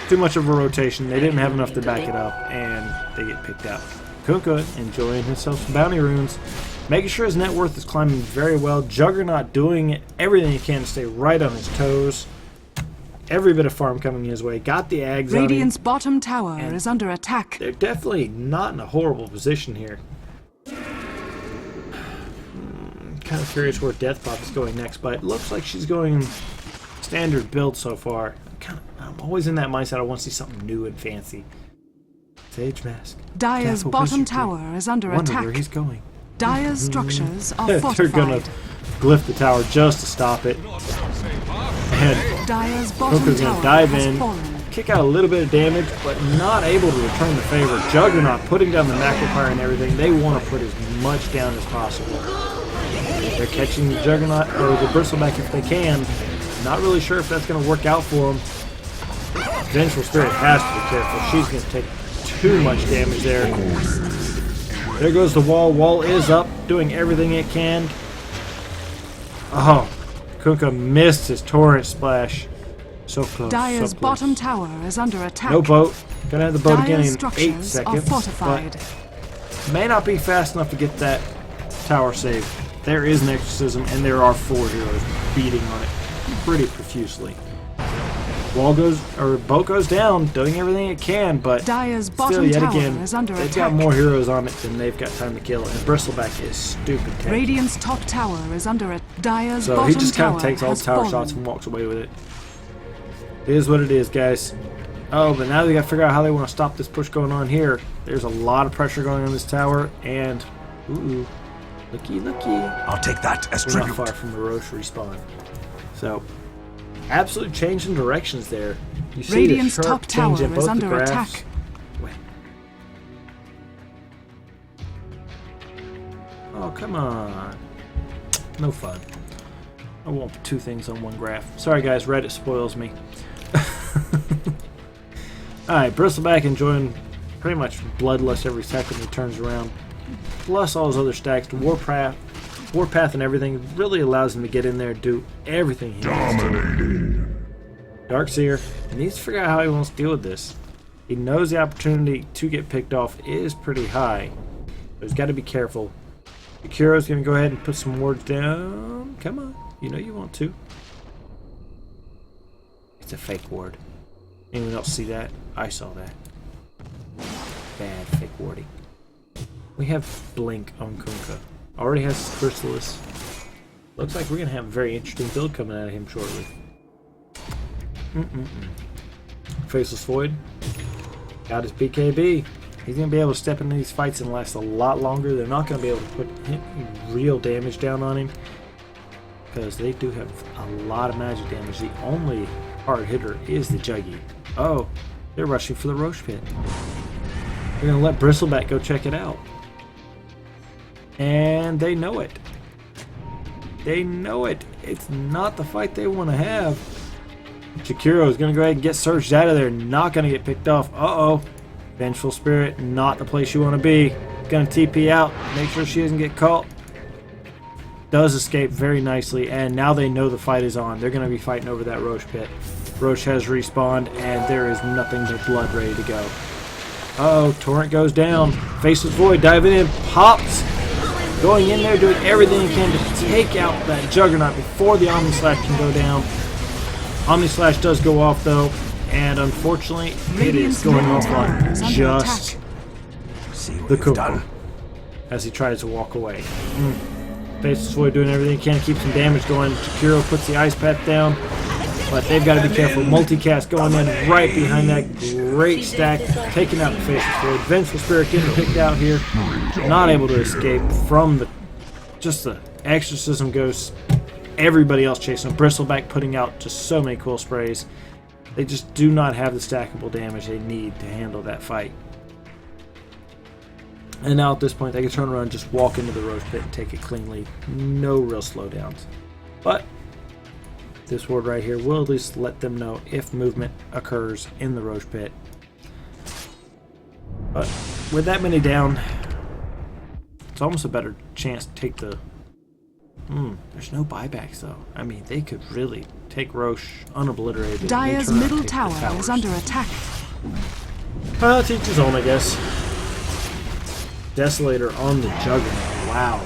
Too much of a rotation. They didn't have enough to back it up, and they get picked out. Kunkka enjoying himself some bounty runes. Making sure his net worth is climbing very well. Juggernaut doing everything he can to stay right on his toes. Every bit of farm coming his way. Got the Ags on him. Radiant's bottom tower is under attack. They're definitely not in a horrible position here. Kind of curious where Deathpop is going next, but it looks like she's going standard build so far. I'm always in that mindset. I want to see something new and fancy. Sage Mask. Dire's Careful, bottom Wizardry. tower is under Wonder attack. where he's going. Dire's structures are They're gonna fortified. glyph the tower just to stop it. And Dire's bottom Kunkka's tower gonna dive has in, fallen. kick out a little bit of damage, but not able to return the favor. Juggernaut putting down the Macropyre and everything. They want to put as much down as possible. They're catching the Juggernaut or the Bristleback if they can. Not really sure if that's going to work out for them. Vengeful Spirit has to be careful. She's going to take too much damage there. There goes the wall. Wall is up, doing everything it can. Oh, Kunkka missed his torrent splash. So close. Dire's so close. bottom tower is under attack. No boat. Gonna have the boat again Dire's in 8 structures are seconds. fortified. But may not be fast enough to get that tower saved. There is an exorcism, and there are 4 heroes beating on it pretty profusely. Wall goes, or boat goes down, doing everything it can, but Dire's still, bottom yet tower again, is under they've attack. got more heroes on it than they've got time to kill, and Bristleback is stupid tanky. Radiant's top tower is under it. Dire's So bottom he just kind tower of takes all the has tower fallen. shots and walks away with it. It is what it is, guys. Oh, but now they got to figure out how they want to stop this push going on here. There's a lot of pressure going on this tower, and ooh, looky. I'll take that as We're not tribute. far from the Roche respawn. So, absolute change in directions there. You see Radiant's the sharp top tower change in is both under the graphs. attack. Wait. Oh, come on. No fun. I won't put 2 things on one graph. Sorry guys, Reddit spoils me. Alright, Bristleback enjoying pretty much bloodlust every second he turns around. Plus all his other stacks. Warpath and everything really allows him to get in there and do everything he wants to. Darkseer needs to figure out how he wants to deal with this. He knows the opportunity to get picked off is pretty high. But he's got to be careful. Akuro's going to go ahead and put some wards down. Come on. You know you want to. It's a fake ward. Anyone else see that? I saw that. Bad fake warding. We have Blink on Kunkka. Already has Chrysalis. Looks like we're going to have a very interesting build coming out of him shortly. Faceless Void. Got his BKB. He's going to be able to step into these fights and last a lot longer. They're not going to be able to put real damage down on him, because they do have a lot of magic damage. The only hard hitter is the Juggy. Oh, they're rushing for the Roche Pit. They're going to let Bristleback go check it out. And they know it. They know it. It's not the fight they want to have. Jakiro is going to go ahead and get surged out of there. Not going to get picked off. Uh-oh. Vengeful Spirit, not the place you want to be. Going to TP out. Make sure she doesn't get caught. Does escape very nicely. And now they know the fight is on. They're going to be fighting over that Roche Pit. Roche has respawned, and there is nothing but blood ready to go. Uh-oh. Torrent goes down. Faceless Void diving in. Pops. Going in there, doing everything he can to take out that Juggernaut before the Omni Slash can go down. Omni Slash does go off though, and unfortunately, it is going off on just the Kunkka as he tries to walk away. Faceless Void doing everything he can to keep some damage going. Jakiro puts the Ice Path down, but they've got to be careful. Multicast going in right behind that great stack, taking out the Faceless Void. Vengeful Spirit getting picked out here, not able to escape from the Exorcism Ghost. Everybody else chasing him. Bristleback putting out just so many cool sprays. They just do not have the stackable damage they need to handle that fight. And now at this point, they can turn around and just walk into the Roach Pit and take it cleanly. No real slowdowns. But this ward right here will at least let them know if movement occurs in the Roach Pit. But with that many down, it's almost a better chance to take the... there's no buybacks though. I mean, they could really take Roche unobliterated. Dire's middle tower is under attack. Well, to each his own, I guess. Desolator on the Juggernaut. Wow.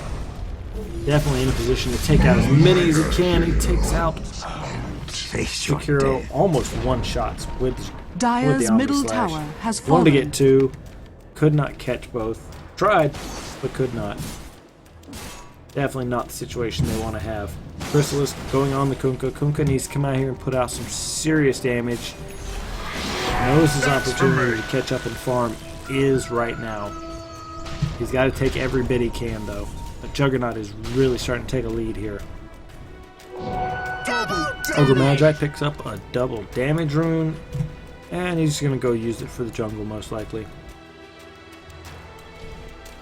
Definitely in a position to take out as many as he can. He takes out Jakiro almost one-shots with Dire's the middle Slash. tower has fallen. Wanted to get two. Could not catch both. Tried, but could not. Definitely not the situation they want to have. Chrysalis going on the Kunkka. Kunkka needs to come out here and put out some serious damage. Knows his opportunity to catch up and farm is right now. He's got to take every bit he can, though. The Juggernaut is really starting to take a lead here. Ogre Magi picks up a double damage rune, and he's going to go use it for the jungle, most likely.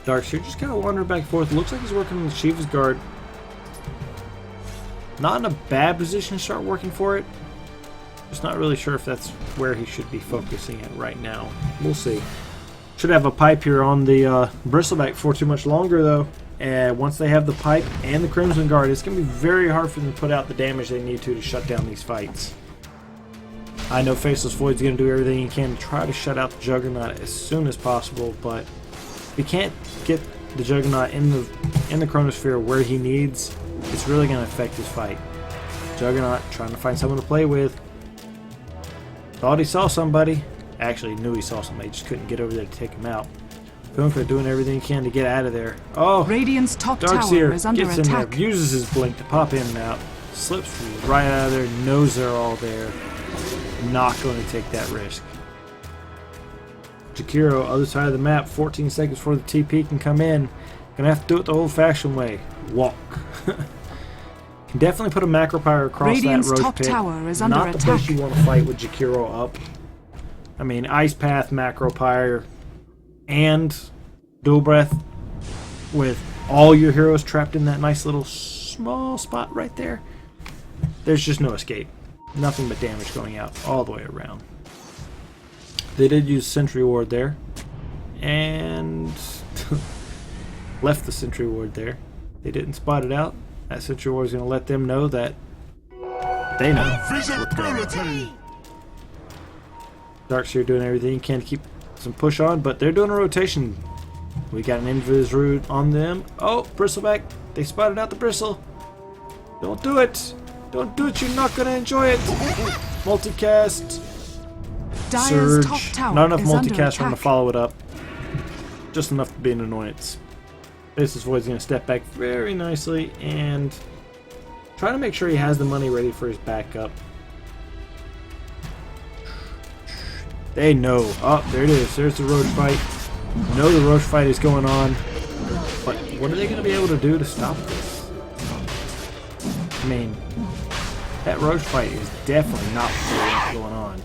Darkseer just kind of wandering back and forth. Looks like he's working on the Shiva's Guard. Not in a bad position to start working for it. Just not really sure if that's where he should be focusing it right now. We'll see. Should have a pipe here on the Bristleback for too much longer, though. And once they have the pipe and the Crimson Guard, it's going to be very hard for them to put out the damage they need to shut down these fights. I know Faceless Void's going to do everything he can to try to shut out the Juggernaut as soon as possible, but if he can't get the Juggernaut in the Chronosphere where he needs, it's really going to affect his fight. Juggernaut trying to find someone to play with. Thought he saw somebody. Actually knew he saw somebody, just couldn't get over there to take him out. Kunkka doing everything he can to get out of there. Oh, Radiant's top tower Darkseer is under gets in attack. there, uses his blink to pop in and out, slips right out of there, knows they're all there. Not going to take that risk. Jakiro, other side of the map, 14 seconds before the TP can come in. Gonna have to do it the old-fashioned way. Walk. Can definitely put a Macropyre across Radiant's that Roach top Pit. tower is under Not the place you want to fight with Jakiro up. I mean, Ice Path, Macropyre, and Dual Breath with all your heroes trapped in that nice little small spot right there. There's just no escape. Nothing but damage going out all the way around. They did use Sentry Ward there. And left the Sentry Ward there. They didn't spot it out. That Sentry Ward is going to let them know that they know what's going on. Darkseer doing everything he can to keep some push on, but they're doing a rotation. We got an Invis Root on them. Oh, Bristleback. They spotted out the Bristle. Don't do it. Don't do it. You're not going to enjoy it. Multicast. Dire's top Surge. tower Not enough is under multicast for him to attack. follow it up. Just enough to be an annoyance. Faceless Void's going to step back very nicely and try to make sure he has the money ready for his backup. They know. Oh, there it is. There's the Roach fight. Know the Roach fight is going on. But what are they going to be able to do to stop this? I mean, that Roach fight is definitely not what's going on.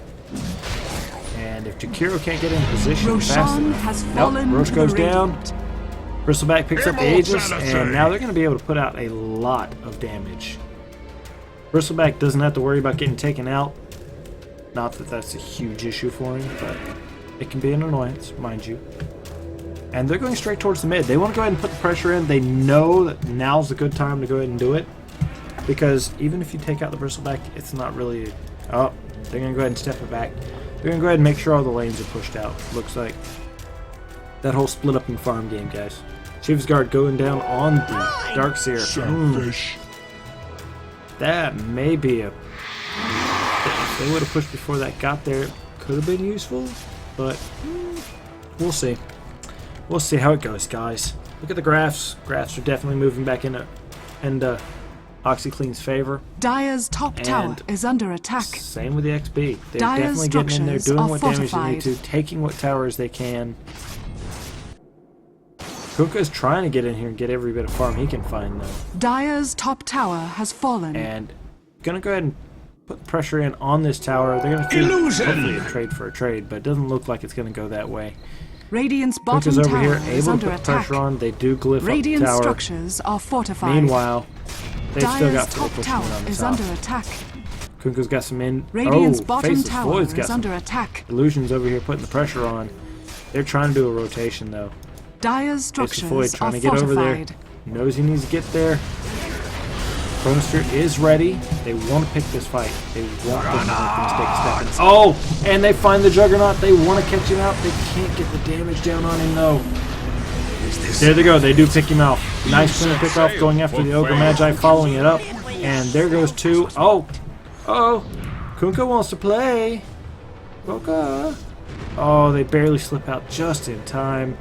And if Jakiro can't get in position fast Roshan enough, has nope, fallen Roach to the goes down. Radiant. Bristleback picks up the Aegis, and now they're going to be able to put out a lot of damage. Bristleback doesn't have to worry about getting taken out. Not that that's a huge issue for him, but it can be an annoyance, mind you. And they're going straight towards the mid. They want to go ahead and put the pressure in. They know that now's a good time to go ahead and do it. Because even if you take out the Bristleback, it's not really... Oh, they're going to go ahead and step it back. They're going to go ahead and make sure all the lanes are pushed out, looks like. That whole split up and farm game, guys. Chief's Guard going down on the Darkseer. That may be a... If they would have pushed before that got there, it could have been useful, but we'll see. We'll see how it goes, guys. Look at the graphs. Graphs are definitely moving back into OxyClean's favor. Dire's top tower is under attack. Same with the XP. They're Dire's definitely getting in there, structures doing are what damage they need fortified. to, taking what towers they can. Kunkka is trying to get in here and get every bit of farm he can find, though. Dire's top tower has fallen. And gonna go ahead and put the pressure in on this tower. They're gonna do hopefully a trade for a trade, but it doesn't look like it's gonna go that way. Radiant's bottom Kunkka's over tower here, is able to under put attack. pressure on. They do glyph up the Radiant tower. structures are fortified. Meanwhile, they've still Dire's got people top pushing tower in on the is top. under attack. Kunkka's got some in. Radiant's bottom Faceless tower Void's got is some under attack. illusions over here putting the pressure on. They're trying to do a rotation, though. Dire's Faceless Void structures trying are to get over there. fortified. Knows he needs to get there. Chronosphere is ready. They want to pick this fight. They want them to take a step in. Oh! And they find the Juggernaut. They want to catch him out. They can't get the damage down on him, though. There they go. They do pick him out. Nice clean pick off going after the Ogre Magi, following it up. And there goes two. Oh! Oh! Kunkka wants to play. Kunkka. Oh, they barely slip out just in time.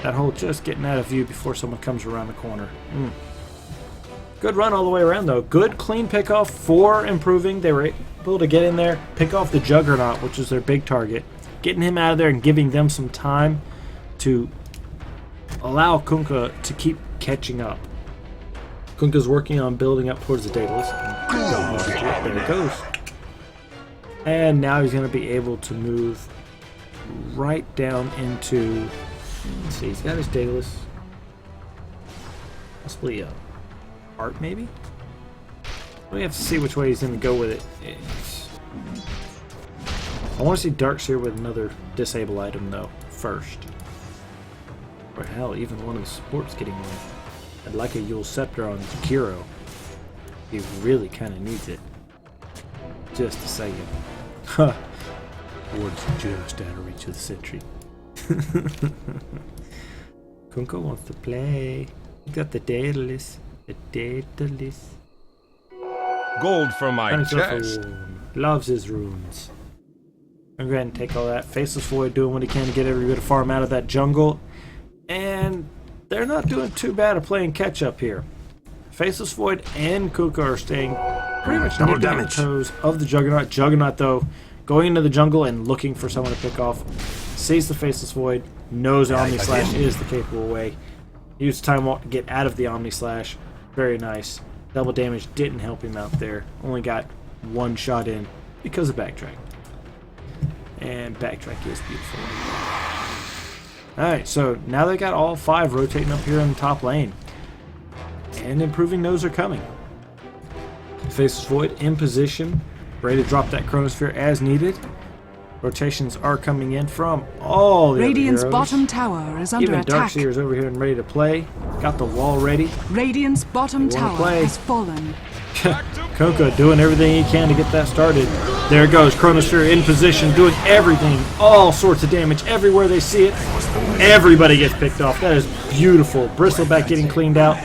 That hole just getting out of view before someone comes around the corner. Good run all the way around, though. Good, clean pickoff for improving. They were able to get in there, pick off the Juggernaut, which is their big target. Getting him out of there and giving them some time to allow Kunkka to keep catching up. Kunkka's working on building up towards the Daedalus. There it goes. And now he's going to be able to move right down into... Let's see, he's got his Daedalus. Possibly Art, maybe? We have to see which way he's going to go with it. I want to see Darkseer with another disable item, though, first. Or hell, even one of the supports getting one. I'd like a Yule Scepter on Jakiro. He really kind of needs it. Just a second. Huh. Ward's just out of reach of the sentry. Kunkka wants to play. He got the Daedalus. The Daedalus. Gold for my And chest. loves his runes. I'm going to take all that. Faceless Void doing what he can to get every bit of farm out of that jungle. And they're not doing too bad of playing catch up here. Faceless Void and Kunkka are staying pretty much Double nipping at the damage. toes of the Juggernaut. Juggernaut, though, going into the jungle and looking for someone to pick off. Sees the Faceless Void. Knows Omni Slash is the capable way. Used Time Walk to get out of the Omni Slash. Very nice. Double damage didn't help him out there. Only got one shot in because of backtrack. And backtrack is beautiful. Alright, so now they got all five rotating up here in the top lane. And improving those are coming. Faceless Void in position. Ready to drop that Chronosphere as needed. Rotations are coming in from all the Radiant's other heroes. bottom tower is under Even attack. Darkseer's over here and ready to play. Got the wall ready. Radiant's bottom They wanna tower play. has fallen. Kunkka doing everything he can to get that started. There it goes. Chronosphere in position, doing everything. All sorts of damage everywhere they see it. Everybody gets picked off. That is beautiful. Bristleback getting cleaned out.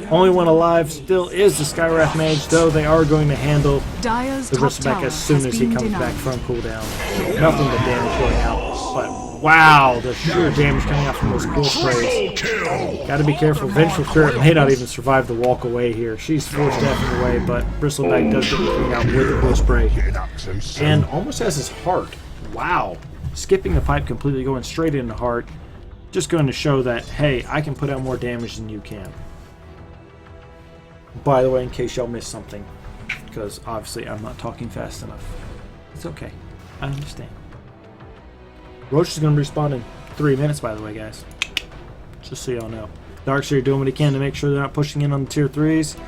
Only one alive still is the Skywrath Mage, though they are going to handle Dire's the top Bristleback tower as soon has as he been comes denied. back from cooldown. Nothing but damage going out. But wow, the sheer damage coming out from those cool sprays. Gotta be careful. Vengeful Spirit may not even survive the walk away here. She's forced death away, but Bristleback does get cleaned out with the cool spray. And almost has his heart. Wow. Skipping the pipe completely, going straight into heart. Just going to show that, hey, I can put out more damage than you can. By the way, in case y'all missed something, because obviously I'm not talking fast enough. It's okay. I understand. Roach is going to respawn in 3 minutes, by the way, guys. Just so y'all know. Darkseer doing what he can to make sure they're not pushing in on the tier 3s.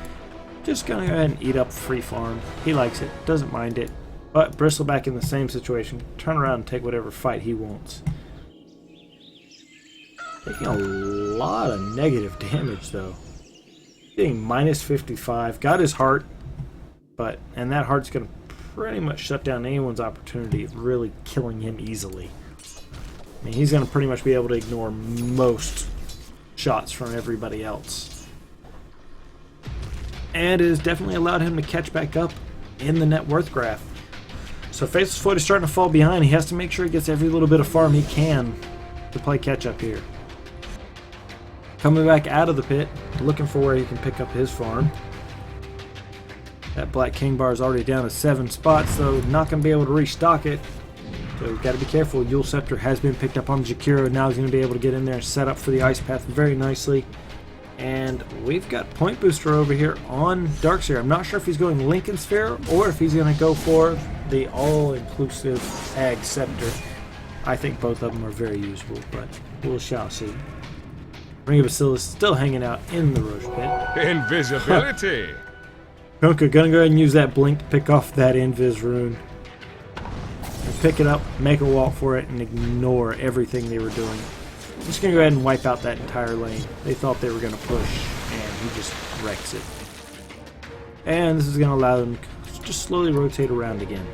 Just going to go ahead and eat up free farm. He likes it. Doesn't mind it. But Bristleback in the same situation. Turn around and take whatever fight he wants. Taking a lot of negative damage, though. Getting minus 55. Got his heart. And that heart's going to pretty much shut down anyone's opportunity of really killing him easily. I mean, he's going to pretty much be able to ignore most shots from everybody else. And it has definitely allowed him to catch back up in the net worth graph. So Faceless Void is starting to fall behind. He has to make sure he gets every little bit of farm he can to play catch up here. Coming back out of the pit, looking for where he can pick up his farm. That Black King Bar is already down to 7 spots, so not going to be able to restock it. So you've got to be careful. Eul Scepter has been picked up on Jakiro. Now he's going to be able to get in there and set up for the Ice Path very nicely. And we've got Point Booster over here on Darkseer. I'm not sure if he's going Lincoln Sphere or if he's going to go for the all-inclusive Ag Scepter. I think both of them are very usable, but we shall see. Ring of Bacillus still hanging out in the Roche Pit. Invisibility! Kunkka gonna go ahead and use that blink to pick off that Invis rune. And pick it up, make a walk for it, and ignore everything they were doing. I'm just gonna go ahead and wipe out that entire lane. They thought they were gonna push, and he just wrecks it. And this is gonna allow them to just slowly rotate around again.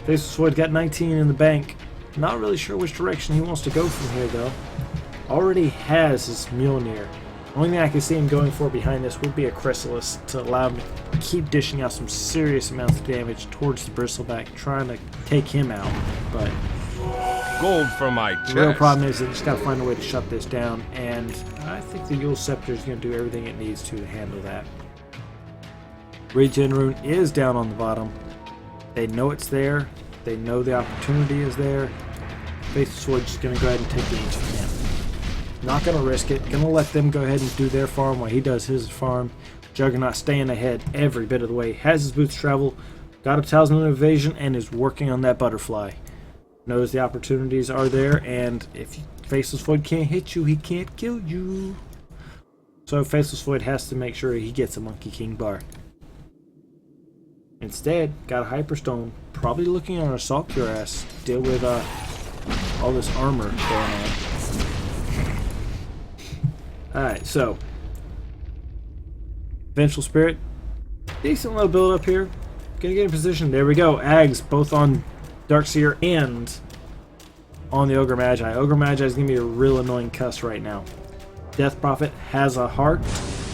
Faceless Void got 19 in the bank. Not really sure which direction he wants to go from here, though. Already has his Mjolnir. Only thing I can see him going for behind this would be a Chrysalis to allow him to keep dishing out some serious amounts of damage towards the Bristleback, trying to take him out. But Gold from my chest. the real problem is they just got to find a way to shut this down, and I think the Eul Scepter is going to do everything it needs to handle that. Regen Rune is down on the bottom. They know it's there. They know the opportunity is there. Faceless Void is going to go ahead and take the Ancient Camp. Not going to risk it. Going to let them go ahead and do their farm while he does his farm. Juggernaut staying ahead every bit of the way. Has his boots travel. Got a Talisman of Evasion and is working on that butterfly. Knows the opportunities are there, and if Faceless Void can't hit you, he can't kill you. So Faceless Void has to make sure he gets a Monkey King bar. Instead, got a Hyperstone. Probably looking on Assault Cuirass. Deal with all this armor going on. Alright, so Vengeful Spirit, decent little build up here. Gonna get in position. There we go. Ags both on Darkseer and on the Ogre Magi. Ogre Magi is gonna be a real annoying cuss right now. Death Prophet has a Heart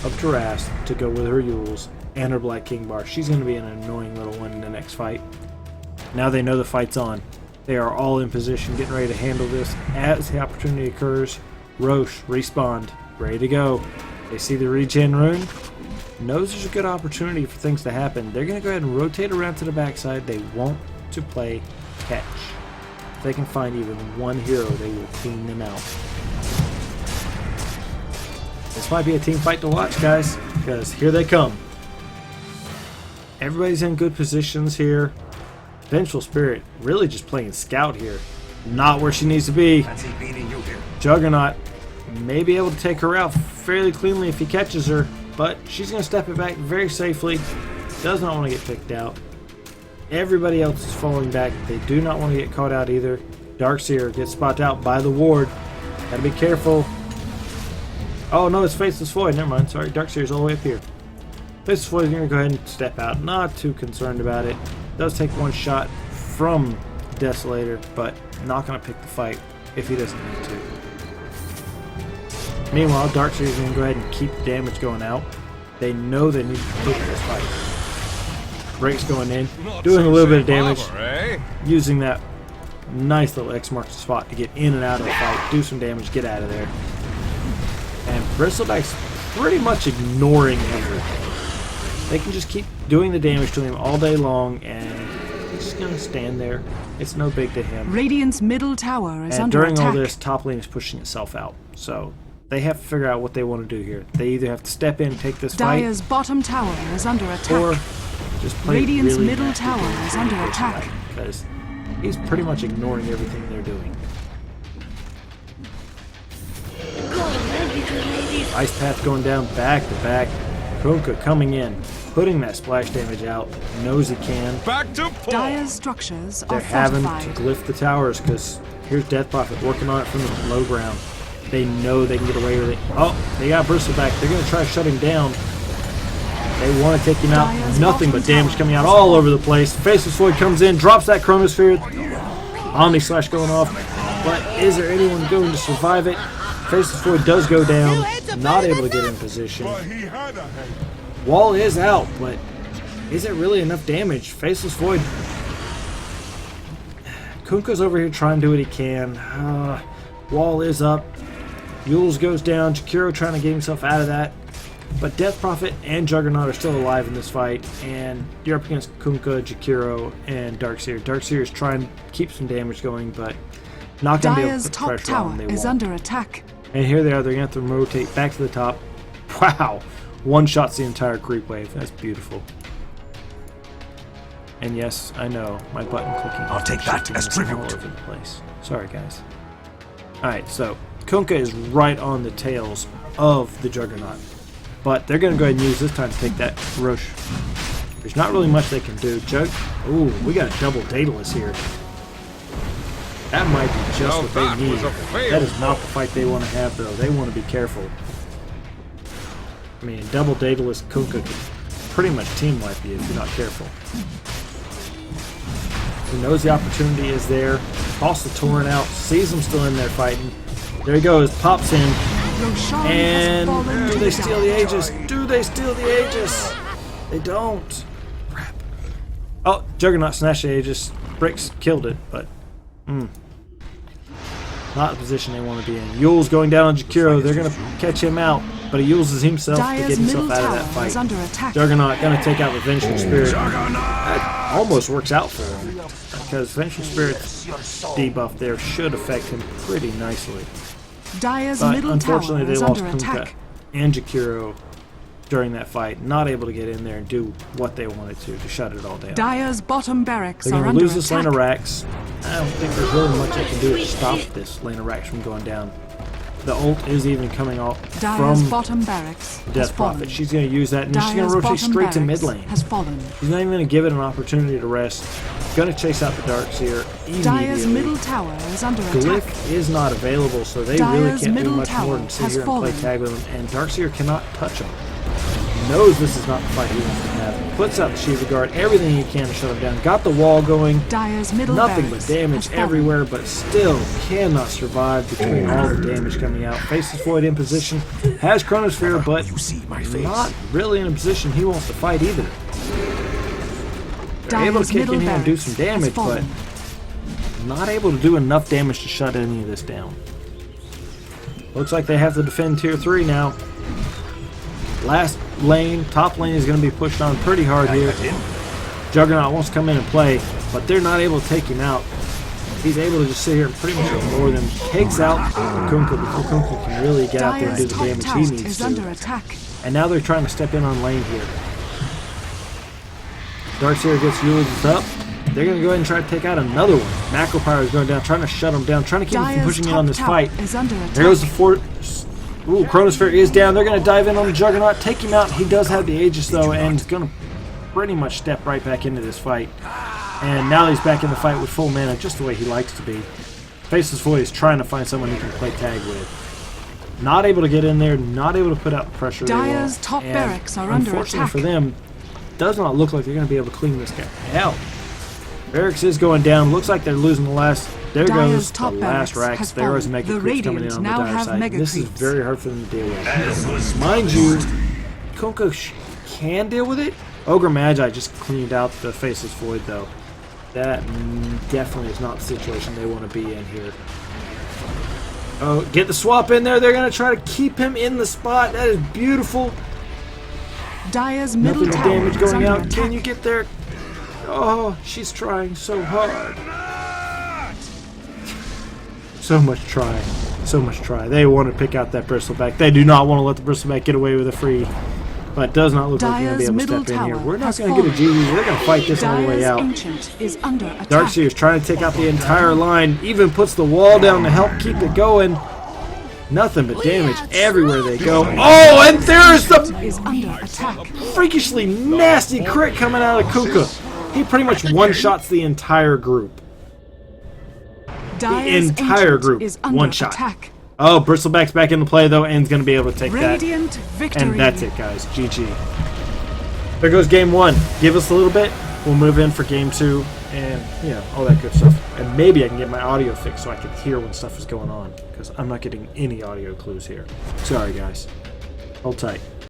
of Taras to go with her Euls and her Black King Bar. She's gonna be an annoying little one in the next fight. Now they know the fight's on. They are all in position, getting ready to handle this as the opportunity occurs. Roche respawned. Ready to go. They see the Regen Rune. Knows there's a good opportunity for things to happen. They're going to go ahead and rotate around to the backside. They want to play catch. If they can find even one hero, they will clean them out. This might be a team fight to watch, guys, because here they come. Everybody's in good positions here. Vengeful Spirit really just playing scout here. Not where she needs to be. Juggernaut may be able to take her out fairly cleanly if he catches her, but she's going to step it back very safely. Does not want to get picked out. Everybody else is falling back. They do not want to get caught out either. Darkseer gets spotted out by the ward. Gotta be careful. Oh no, it's Faceless Void. Never mind. Sorry, Darkseer's all the way up here. Faceless Void is going to go ahead and step out. Not too concerned about it. Does take one shot from Desolator, but not going to pick the fight if he doesn't need to. Meanwhile, Darkseer is going to go ahead and keep the damage going out. They know they need to push this fight. Breaks going in, doing a little bit of damage, using that nice little X marks the spot to get in and out of the fight, do some damage, get out of there. And Bristleback's pretty much ignoring everything. They can just keep doing the damage to him all day long, and he's just going to stand there. It's no big to him. Radiant's middle tower is under during attack. all this, top lane is pushing itself out. So they have to figure out what they want to do here. They either have to step in and take this Dire's fight, bottom tower is under attack. or just play Radiant's really middle nasty tower damage is to under the attack. Bristleback, because he's pretty much ignoring everything they're doing. Ice Path going down back to back. Kunkka coming in, putting that splash damage out. Knows he can. Back to full. Dire's structures They're are having fortified. to glyph the towers because here's Death Prophet working on it from the low ground. They know they can get away with it. Oh, they got Bristleback. They're going to try to shut him down. They want to take him out. Dire's Nothing bottom but damage tower coming out is all under over the place. Faceless Void comes in, drops that Chronosphere. Omni Slash going off. But is there anyone going to survive it? Faceless Void does go down, not able to get in position. Wall is out, but is it really enough damage? Faceless Void. Kunkka's over here trying to do what he can. Wall is up. Yules goes down. Jakiro trying to get himself out of that. But Death Prophet and Juggernaut are still alive in this fight. And you're up against Kunkka, Jakiro, and Darkseer. Darkseer is trying to keep some damage going, but not going to be able to put Top pressure on them. tower They is won't. under attack. And here they are. They're going to have to rotate back to the top. Wow. One shots the entire creep wave. That's beautiful. And yes, I know, my button clicking. I'll take that as tribute. All over the place. Sorry, guys. Alright, so Kunkka is right on the tails of the Juggernaut. But they're going to go ahead and use this time to take that Roche. There's not really much they can do. Ooh, we got a double Daedalus here. That might be just what they need. That is not the fight they want to have, though. They want to be careful. I mean, double Daedalus Kunkka could pretty much team wipe you if you're not careful. He knows the opportunity is there. Toss the Torrent out. Sees him still in there fighting. There he goes. Pops in. Roshan And has fallen do to they the steal the dark Aegis? Do they steal the Aegis? They don't. Crap. Oh, Juggernaut snatched the Aegis. Bricks killed it, but not the position they want to be in. Yule's going down on Jakiro. They're going to catch him out, but he uses himself to Dyer's get himself middle out of that tower is fight. under attack. Juggernaut going to take out the Vengeful Spirit. That almost works out for him, because Vengeful Spirit's debuff there should affect him pretty nicely. Dyer's But middle unfortunately, tower they is lost under Kunkka attack. and Jakiro during that fight, not able to get in there and do what they wanted to shut it all down. Dyer's bottom barracks They're are going to under lose this attack. lane of racks. I don't think there's really much they can do to stop this lane of racks from going down. The ult is even coming off Dyer's from bottom barracks has Death fallen. Prophet. She's going to use that, and she's going Dyer's to rotate bottom straight to barracks mid lane. has fallen. She's not even going to give it an opportunity to rest. Going to chase out the Darkseer Dyer's immediately. middle tower is under attack. Glyph is not available, so they really Dyer's can't do middle much more tower than sit has here and play fallen. tag with him. And Darkseer cannot touch him. Knows this is not the fight he wants to have. Puts out the Shiva Guard, everything he can to shut him down. Got the wall going. Dyer's middle Nothing but barracks damage has fallen. everywhere, but still cannot survive between all the damage coming out. Faceless Void in position. Has Chronosphere, but You see my face. not really in a position he wants to fight either. They're able Dyer's to kick middle in here and do barracks some has damage, but fallen. not able to do enough damage to shut any of this down. Looks like they have to defend tier 3 now. Last lane, top lane is going to be pushed on pretty hard here. Juggernaut wants to come in and play, but they're not able to take him out. He's able to just sit here and pretty much ignore them. Takes out Kunkka before Kunkka can really get out there and do Dyer's the top damage tower he needs is to. under attack. And now they're trying to step in on lane here. Darkseer gets Yules up. They're going to go ahead and try to take out another one. Macro Power is going down, trying to shut him down, trying to keep him from Dyer's pushing in top on this tower fight. is under attack. There goes the fort. Ooh, Chronosphere is down. They're going to dive in on the Juggernaut, take him out. He does have the Aegis though, and is going to pretty much step right back into this fight. And now he's back in the fight with full mana, just the way he likes to be. Faceless Void is trying to find someone he can play tag with. Not able to get in there, not able to put out the pressure. Dyer's top and barracks are under unfortunately attack. for them, does not look like they're going to be able to clean this guy out. Barracks is going down. Looks like they're losing the last. There Dyer's goes the top last barracks racks. has There goes fallen. Mega The Creeps coming in Radiant on the now dire have side. Mega This is Creeps. very hard for them to deal with. Mind you, Kunkka can deal with it. Ogre Magi just cleaned out the Faceless Void though. That definitely is not the situation they want to be in here. Oh, get the swap in there. They're going to try to keep him in the spot. That is beautiful. Dyer's middle Nothing but tower damage is going under out. attack. Can you get there? Oh, she's trying so hard. So much trying. So much try. They want to pick out that Bristleback. They do not want to let the Bristleback get away with a free. But it does not look like they're going to be able to step in here. We're not going to get a GG. We're going to fight this all the way Dyer's out. Ancient is under attack. Darkseer is trying to take out the entire line. Even puts the wall down to help keep it going. Nothing but damage everywhere they go. Oh, and there's the Is under attack. freakishly nasty crit coming out of Kunkka. He pretty much one-shots the entire group. Dyer's entire Ancient group, is under one shot. attack. Oh, Bristleback's back into play, though, and is going to be able to take Radiant that. victory. And that's it, guys. GG. There goes game one. Give us a little bit. we'll move in for game 2 and, you know, all that good stuff. And maybe I can get my audio fixed so I can hear when stuff is going on, because I'm not getting any audio clues here. Sorry, guys. Hold tight.